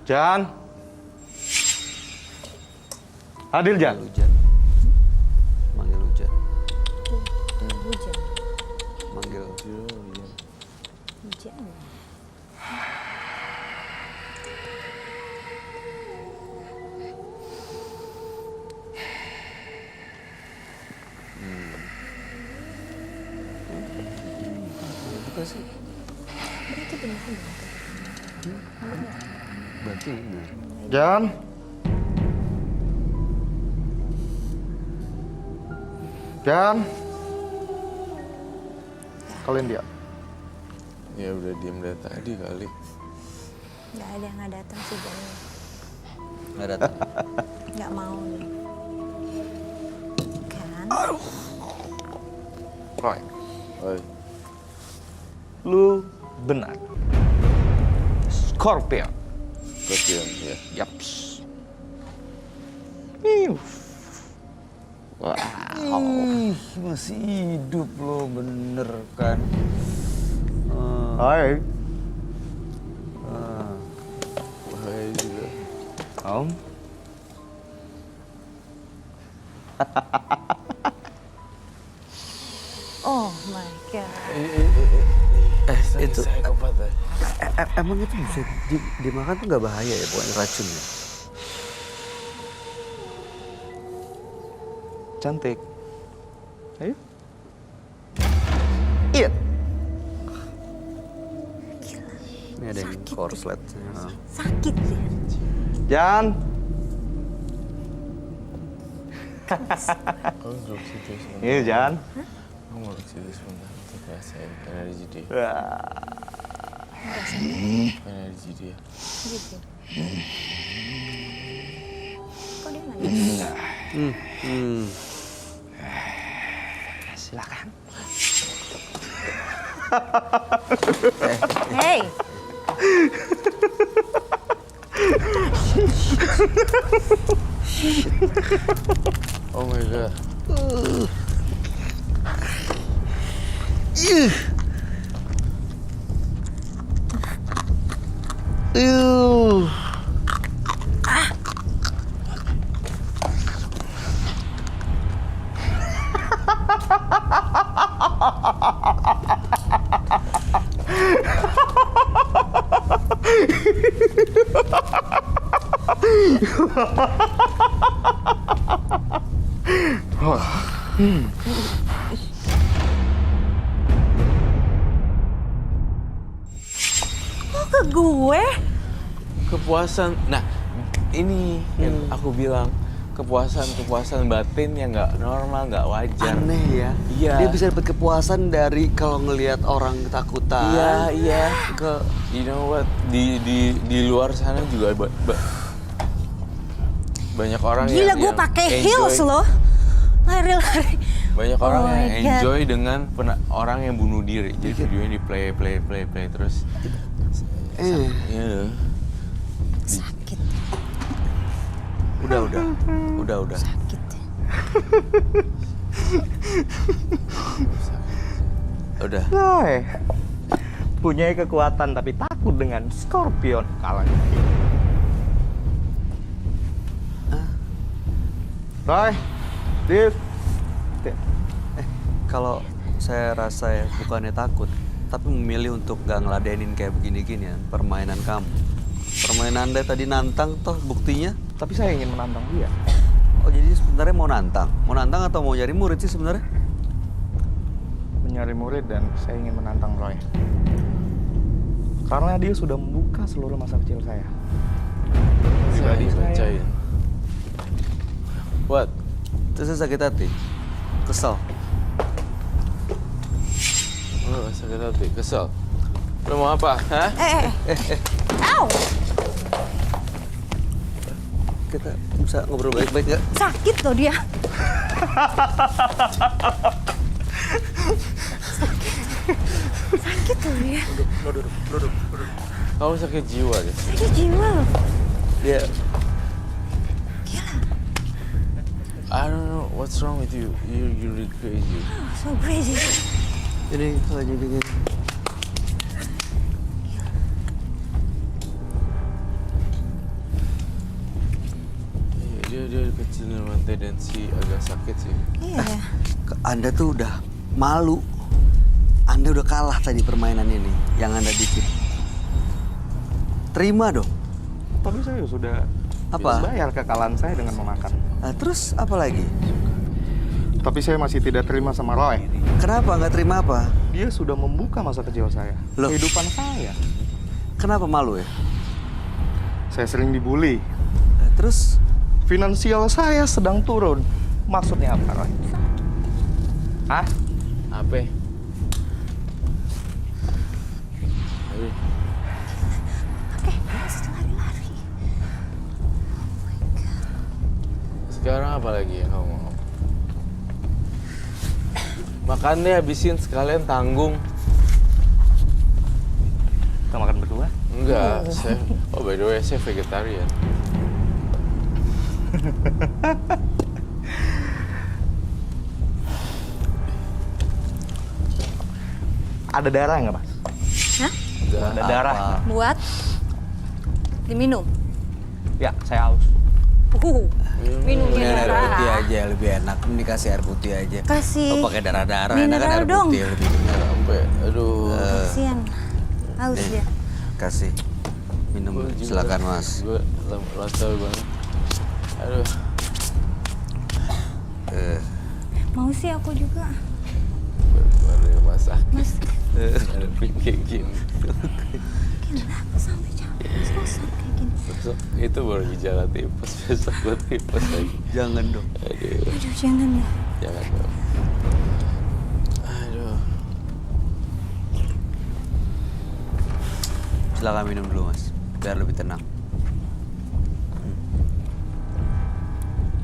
Jan. Hadir, Jan. Hujan. Manggil hujan. Hujan. Manggil. Hujan. Bukan sih. Berarti benar. Berarti benar. Jan. Jan. Kalian dia. Ya udah diem dari tadi kali. Nggak ada yang nggak datang sih Jan. Nggak datang. Nggak mau nih. Kan? Roy, Oi. lu benar. Scorpion. Kasihan ya. Yaps. Ih, masih hidup lo, bener kan? Hai. Bahaya juga. Om. Oh my god. Itu psikopat ya. emang itu bisa dimakan tuh nggak bahaya ya, bukan racun ya? Cantik. Ayo. Iya. Ini ada yang Sakit. korslet. Sakit ya. Jan. Kamu duduk situ sebentar. Iya, Jan. Kamu duduk situ sebentar. Untuk rasain energi dia. Energi dia. Gitu. Kok dia nggak ada? Silakan. Hey. Oh my god. Kok ke gue? Kepuasan. Nah, ini yang aku bilang. Kepuasan batin yang nggak normal, nggak wajar. Aneh ya. Iya. Dia bisa dapat kepuasan dari kalau ngelihat orang ketakutan. Iya. Ke You know what? Di luar sana juga banyak orang Gila, gue yang pakai enjoy. heels loh. Lari-lari. Banyak orang Oh yang my God. enjoy dengan orang yang bunuh diri. Jadi videonya di play terus. Iya. Sakit. udah. Sakit. Udah. Roy. Punya kekuatan tapi takut dengan Scorpion. Kalah. Roy. Div. Kalau saya rasa ya bukannya takut, tapi memilih untuk gak ngeladenin kayak begini-ginian permainan kamu. Permainan Anda tadi nantang toh buktinya. Tapi saya ingin menantang dia. Oh jadi sebenarnya mau nantang? Mau nantang atau mau nyari murid sih sebenarnya? Mencari murid dan saya ingin menantang Roy. Karena dia sudah membuka seluruh masa kecil saya. Pribadi saya. Bacain. What? Terus saya sakit hati, kesel. Oh, sakit hati, kesel. Lo mau apa? Hah? Au! Kita bisa ngobrol baik-baik nggak? Sakit loh dia. Sakit loh ya. Duduk. Kamu sakit jiwa deh. Sakit jiwa loh. Dia. I don't know what's wrong with you. You're really crazy. So crazy. Jadi kalau jadi gitu. Dia kecil dengan tendensi agak sakit sih. Iya ya. Anda tuh udah malu. Anda udah kalah tadi permainan ini yang Anda bikin. Terima dong. Tapi saya sudah Apa? bayar kekalahan saya dengan memakan. Nah, terus apa lagi? Tapi saya masih tidak terima sama Roy. Kenapa nggak terima apa? Dia sudah membuka masa kecil saya. Loh? Kehidupan saya. Kenapa malu ya? Saya sering dibully. Nah, terus Finansial saya sedang turun. Maksudnya apa, Roy? Hah? Apa? Aduh. Lari-lari. Sekarang apa lagi yang kamu mau? Makan deh, habisin sekalian tanggung. Kita makan berdua? Enggak, saya. Oh, by the way, saya vegetarian. Ada darah nggak, Mas? Hah? Ada darah. Buat diminum. Ya, saya haus. Minumnya ini air darah. putih aja lebih enak. Ini kasih air putih aja. Kasih. Oh, pakai darah-darah. Enak kan Mineral air dong. putih lebih benar. Sampai, aduh. Kasian. Haus Nih, dia. kasih. Minum, Gua juga- silakan Mas. Gue lancar banget. Aduh. Mau sih aku juga. Baru masak. Mas, Ada kayak gini. kenapa sampai capek kos-kosan kayak gini? Besok itu baru gejala tipes. Besok gue tipes lagi. Jangan dong. Aduh. Aduh, jangan deh. Jangan dong. Aduh. Silakan minum dulu Mas, biar lebih tenang.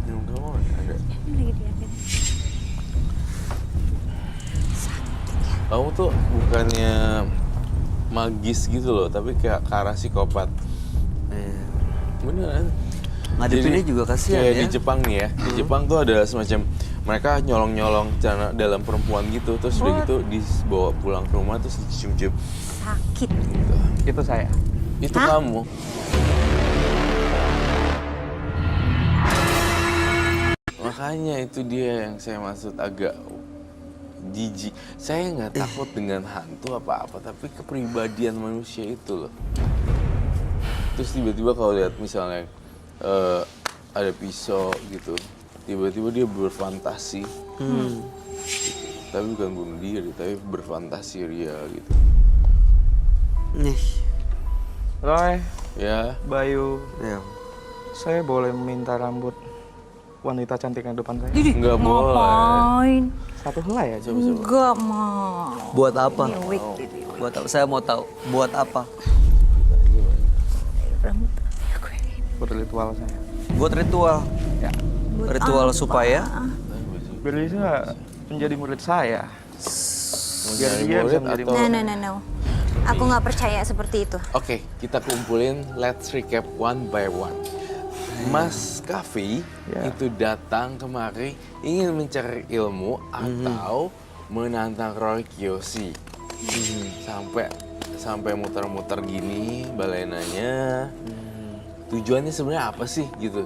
Minum kamu ada. Ini lagi diambil. Kamu tuh bukannya magis gitu loh, tapi kayak ke arah psikopat. Beneran. Ngadepinnya Jadi, juga kasihan kayak ya. di Jepang nih ya. Di Jepang tuh ada semacam mereka nyolong-nyolong celana dalam perempuan gitu, terus udah gitu dibawa pulang ke rumah terus dicium-cium. Sakit. Gitu. Itu saya. Itu Hah? kamu. Makanya itu dia yang saya maksud agak jijik. Saya nggak takut dengan hantu apa-apa, tapi kepribadian manusia itu loh. Terus tiba-tiba kalau lihat misalnya ada pisau gitu, tiba-tiba dia berfantasi. Tapi bukan bunuh diri, tapi berfantasi ria gitu. Nih, Roy, Ya, Bayu, ya. saya boleh meminta rambut wanita cantik yang depan saya? nggak boleh. Ngapain? Satu helai aja. Coba-coba. Enggak mau. Buat apa? Ini wig gitu. Buat apa? Saya mau tahu. Buat apa? Rambut aku ini. Buat ritual saya. Buat ritual. Ya. Buat Ritual apa? supaya Biar bisa menjadi murid saya. Biar Nyari dia bisa murid menjadi atau- No. Aku nggak percaya seperti itu. Oke, kita kumpulin. Let's recap one by one. Mas Kavi Ya. itu datang kemari ingin mencari ilmu atau menantang Roy Kiyoshi. Sampai muter-muter gini balenanya. Tujuannya sebenarnya apa sih gitu?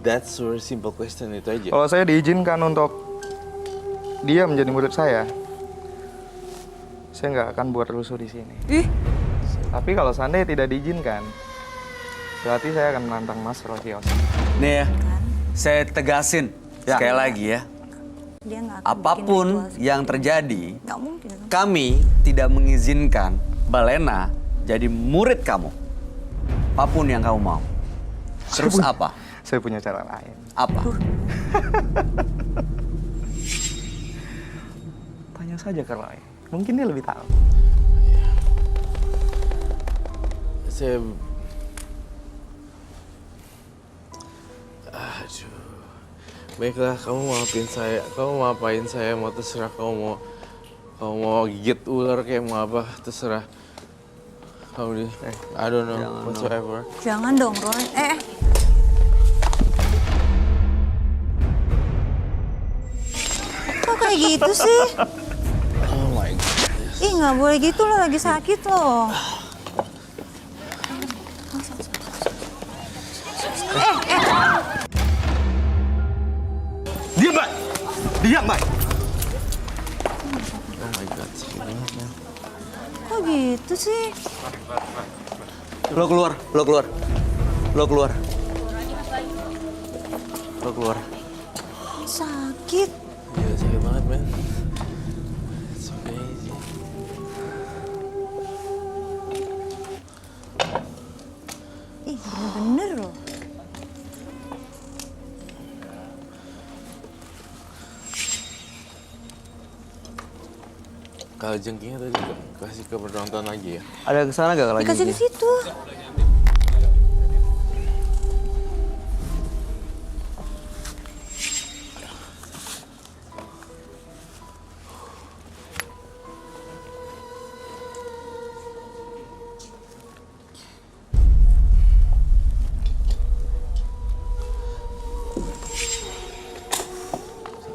That's very simple question itu aja. Kalau saya diizinkan untuk dia menjadi murid saya nggak akan buat rusuh di sini. Tapi kalau seandainya tidak diizinkan, berarti saya akan menantang Mas Roy Kiyoshi. nih ya, saya tegasin Ya. sekali lagi ya. Dia nggak akan Apapun bikin ritual yang terjadi, nggak mungkin. kami tidak mengizinkan Balena jadi murid kamu. Apapun yang kamu mau. Terus apa? Saya punya cara lain. Apa? Tanya saja ke Roy. Mungkin dia lebih tahu. Saya... Aduh. Baiklah, kamu maafin saya. Kamu maafin saya, mau terserah kamu mau gigit ular kayak mau apa, terserah. Kamu deh, I don't know, Jangan whatsoever. Jangan dong, Roy. Kok kayak gitu sih? Oh my god. Ih, nggak boleh gitu loh, lagi sakit loh. Diam, Mbak! Diam, Mbak! Oh my god, sakit banget ya. Kok gitu sih? Lo keluar, lo keluar. Lo keluar. Lo keluar. Sakit. Iya, sakit banget, men. It's crazy. Ih, bener-bener loh. Kalau jengkingnya tadi kasih ke penonton lagi ya? Ada kesana gak lagi? Dikasih di situ.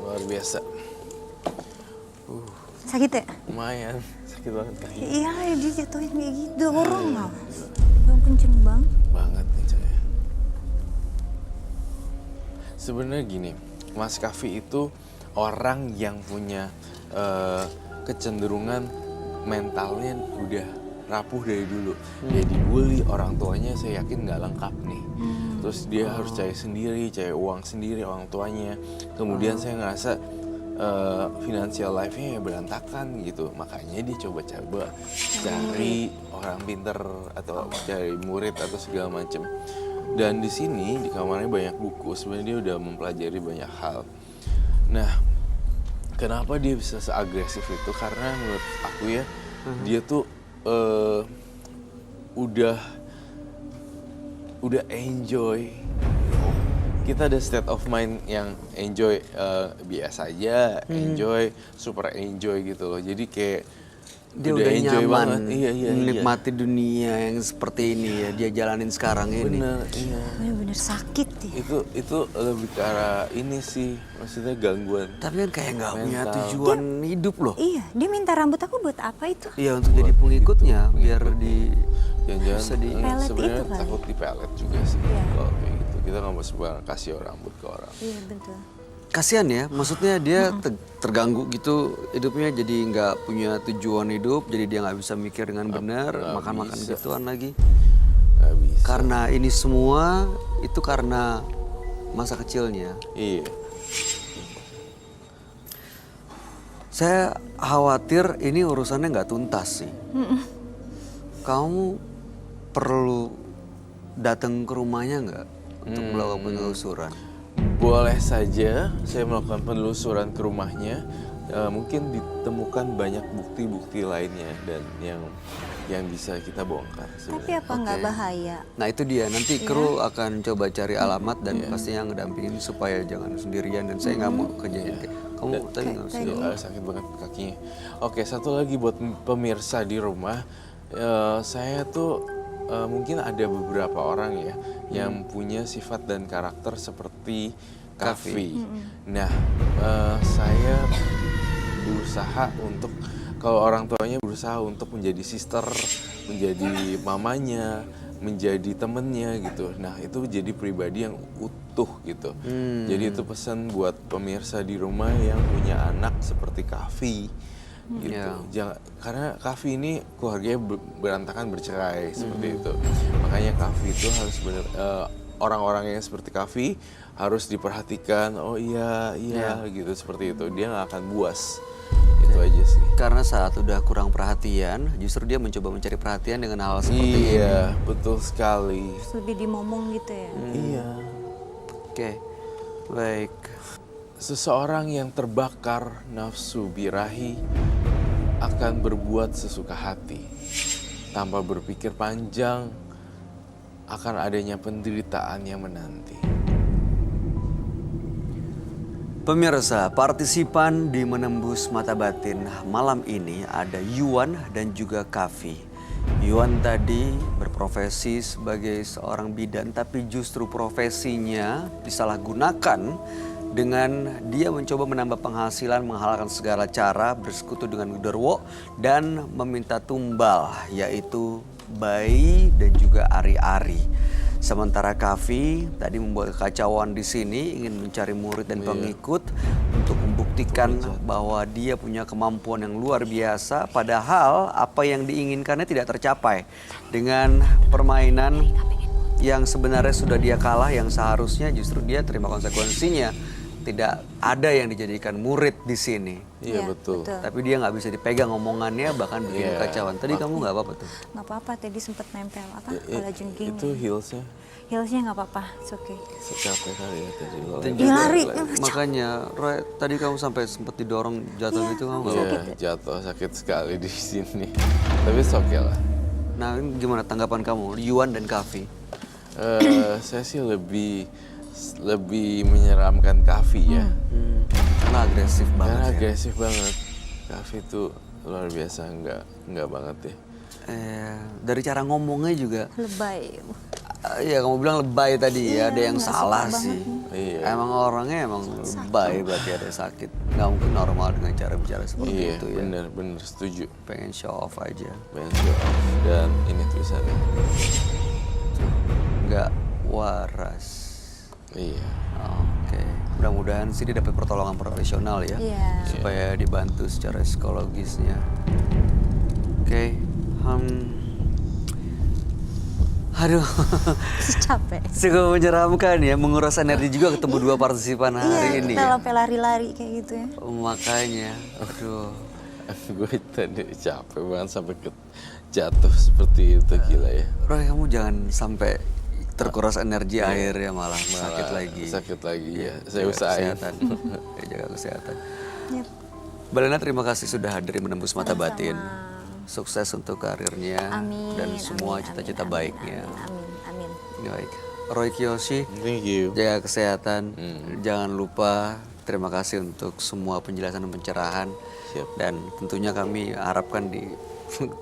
Luar biasa. Sakit ya? Lumayan, sakit banget kaki. Iya, dia jatuhin kayak gitu. Orang lah. Yang kenceng banget. Banget nih cahaya. Sebenarnya gini, Mas Kavi itu orang yang punya kecenderungan mentalnya udah rapuh dari dulu. Dia dibully, orang tuanya saya yakin nggak lengkap nih. Terus dia harus cari sendiri, cari uang sendiri orang tuanya. Kemudian saya ngerasa financial life-nya ya berantakan gitu. Makanya dia coba-coba cari orang pinter atau cari murid atau segala macem. Dan di sini di kamarnya banyak buku. Sebenarnya dia udah mempelajari banyak hal. Nah, kenapa dia bisa seagresif itu? Karena menurut aku ya, dia tuh udah enjoy. Kita ada state of mind yang enjoy biasa aja, enjoy, super enjoy gitu loh. Jadi kayak Dia udah enjoy nyaman, banget. Iya. menikmati dunia yang seperti ini ya. Dia jalanin sekarang ini. Bener, iya. Bener-bener sakit ya. Itu lebih ke arah ini sih, maksudnya gangguan. Tapi kan kayak nggak punya Mental. tujuan hidup loh. Iya, dia minta rambut aku buat apa itu? Iya, untuk jadi pengikutnya biar di Jangan-jangan bisa di Pelet sebenarnya itu kali. takut di pelet juga sih. Iya. Kalau kayak gitu, kita nggak mau sembarang kasih rambut ke orang. Iya, betul. kasihan ya, maksudnya dia terganggu gitu hidupnya, jadi nggak punya tujuan hidup, jadi dia nggak bisa mikir dengan benar, nggak makan-makan bisa. gituan lagi. Nggak bisa. Karena ini semua itu karena masa kecilnya. Iya. Saya khawatir ini urusannya nggak tuntas sih. Kamu perlu datang ke rumahnya nggak untuk melakukan penelusuran? Boleh saja saya melakukan penelusuran ke rumahnya. Mungkin ditemukan banyak bukti-bukti lainnya dan yang bisa kita bongkar. Tapi apa nggak bahaya? Nah itu dia, nanti kru akan coba cari alamat dan pastinya ngedampingin supaya jangan sendirian, dan saya nggak mau kejadian kayak kamu tadi nggak usah. Sakit banget kakinya. Oke, satu lagi buat pemirsa di rumah, saya tuh mungkin ada beberapa orang ya yang punya sifat dan karakter seperti Kavi. Nah, saya berusaha untuk, kalau orang tuanya berusaha untuk menjadi sister, menjadi mamanya, menjadi temennya gitu. Nah, itu jadi pribadi yang utuh gitu. Jadi itu pesan buat pemirsa di rumah yang punya anak seperti Kavi gitu. Jangan, karena Kavi ini keluarganya berantakan, bercerai seperti itu. Makanya Kavi itu harus benar, orang-orang yang seperti Kavi harus diperhatikan. Oh iya gitu, seperti itu. Dia nggak akan buas. Itu aja sih. Karena saat udah kurang perhatian, justru dia mencoba mencari perhatian dengan hal seperti ini. Iya, betul sekali. Terus lebih dimomong gitu ya? Iya. Oke, baik. Seseorang yang terbakar nafsu birahi akan berbuat sesuka hati. Tanpa berpikir panjang, akan adanya penderitaan yang menanti. Pemirsa, partisipan di Menembus Mata Batin malam ini ada Yuan dan juga Kavi. Yuan tadi berprofesi sebagai seorang bidan, tapi justru profesinya disalahgunakan dengan dia mencoba menambah penghasilan, menghalalkan segala cara, bersekutu dengan genderuwo dan meminta tumbal, yaitu bayi dan juga ari-ari. Sementara Kavi tadi membuat kekacauan di sini, ingin mencari murid dan pengikut untuk membuktikan bahwa dia punya kemampuan yang luar biasa. Padahal apa yang diinginkannya tidak tercapai dengan permainan yang sebenarnya sudah dia kalah, yang seharusnya justru dia terima konsekuensinya. Tidak ada yang dijadikan murid di sini. Iya betul. Tapi dia nggak bisa dipegang omongannya, bahkan bikin kekacauan. Tadi kamu nggak apa-apa tuh? Nggak apa-apa, tadi sempet nempel apa? Kalajengking. Itu heelsnya Heelsnya nggak apa-apa, it's okay. secapek kali ya tadi. Iya, lari. Makanya, Roy, tadi kamu sampai sempat didorong jatuh gitu, kamu nggak apa-apa? Iya, jatuh sakit sekali di sini. Tapi oke lah. Nah, ini gimana tanggapan kamu, Yuan dan Kavi? Saya sih lebih menyeramkan Kavi ya. Karena agresif banget Karena ya. agresif banget. Kavi itu luar biasa, enggak banget ya. Dari cara ngomongnya juga, Lebay. ya kamu bilang lebay tadi ya, ada yang nggak salah suka sih. Iya. Emang orangnya emang lebay, berarti ada sakit. Nggak mungkin normal dengan cara bicara seperti Iya, itu ya. bener setuju. Pengen show off aja. Pengen show off. Dan ini tulisannya. Nggak waras. Iya. Oke, mudah-mudahan sih dia dapat pertolongan profesional ya, Iya. supaya dibantu secara psikologisnya. Oke, aduh, Capek. cukup menyeramkan ya, menguras energi juga ketemu dua partisipan hari ini. Kita Ya. sampai lari-lari kayak gitu ya. Makanya, aduh, Gue tadi capek banget sampai jatuh seperti itu, gila ya. Roy, kamu jangan sampai terkuras energi akhirnya malah sakit lagi. Sakit lagi ya. Saya Jaga usahain. kesehatan. Ya, jaga kesehatan. Yep. Mbak Lena, terima kasih sudah hadir di Menembus Mata Batin. Sukses untuk karirnya Amin. dan semua amin, cita-cita amin, baiknya. Amin. Ini baik. Roy Kiyoshi, Thank you. jaga kesehatan. Jangan lupa, terima kasih untuk semua penjelasan dan pencerahan. Siap. Dan tentunya kami harapkan di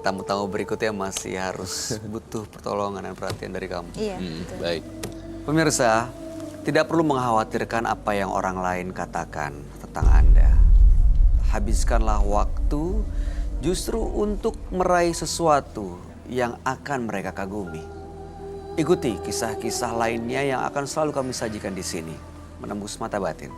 tamu-tamu berikutnya masih harus butuh pertolongan dan perhatian dari kamu. Iya. betul. Baik. Pemirsa, tidak perlu mengkhawatirkan apa yang orang lain katakan tentang Anda. Habiskanlah waktu justru untuk meraih sesuatu yang akan mereka kagumi. Ikuti kisah-kisah lainnya yang akan selalu kami sajikan di sini. Menembus Mata Batin.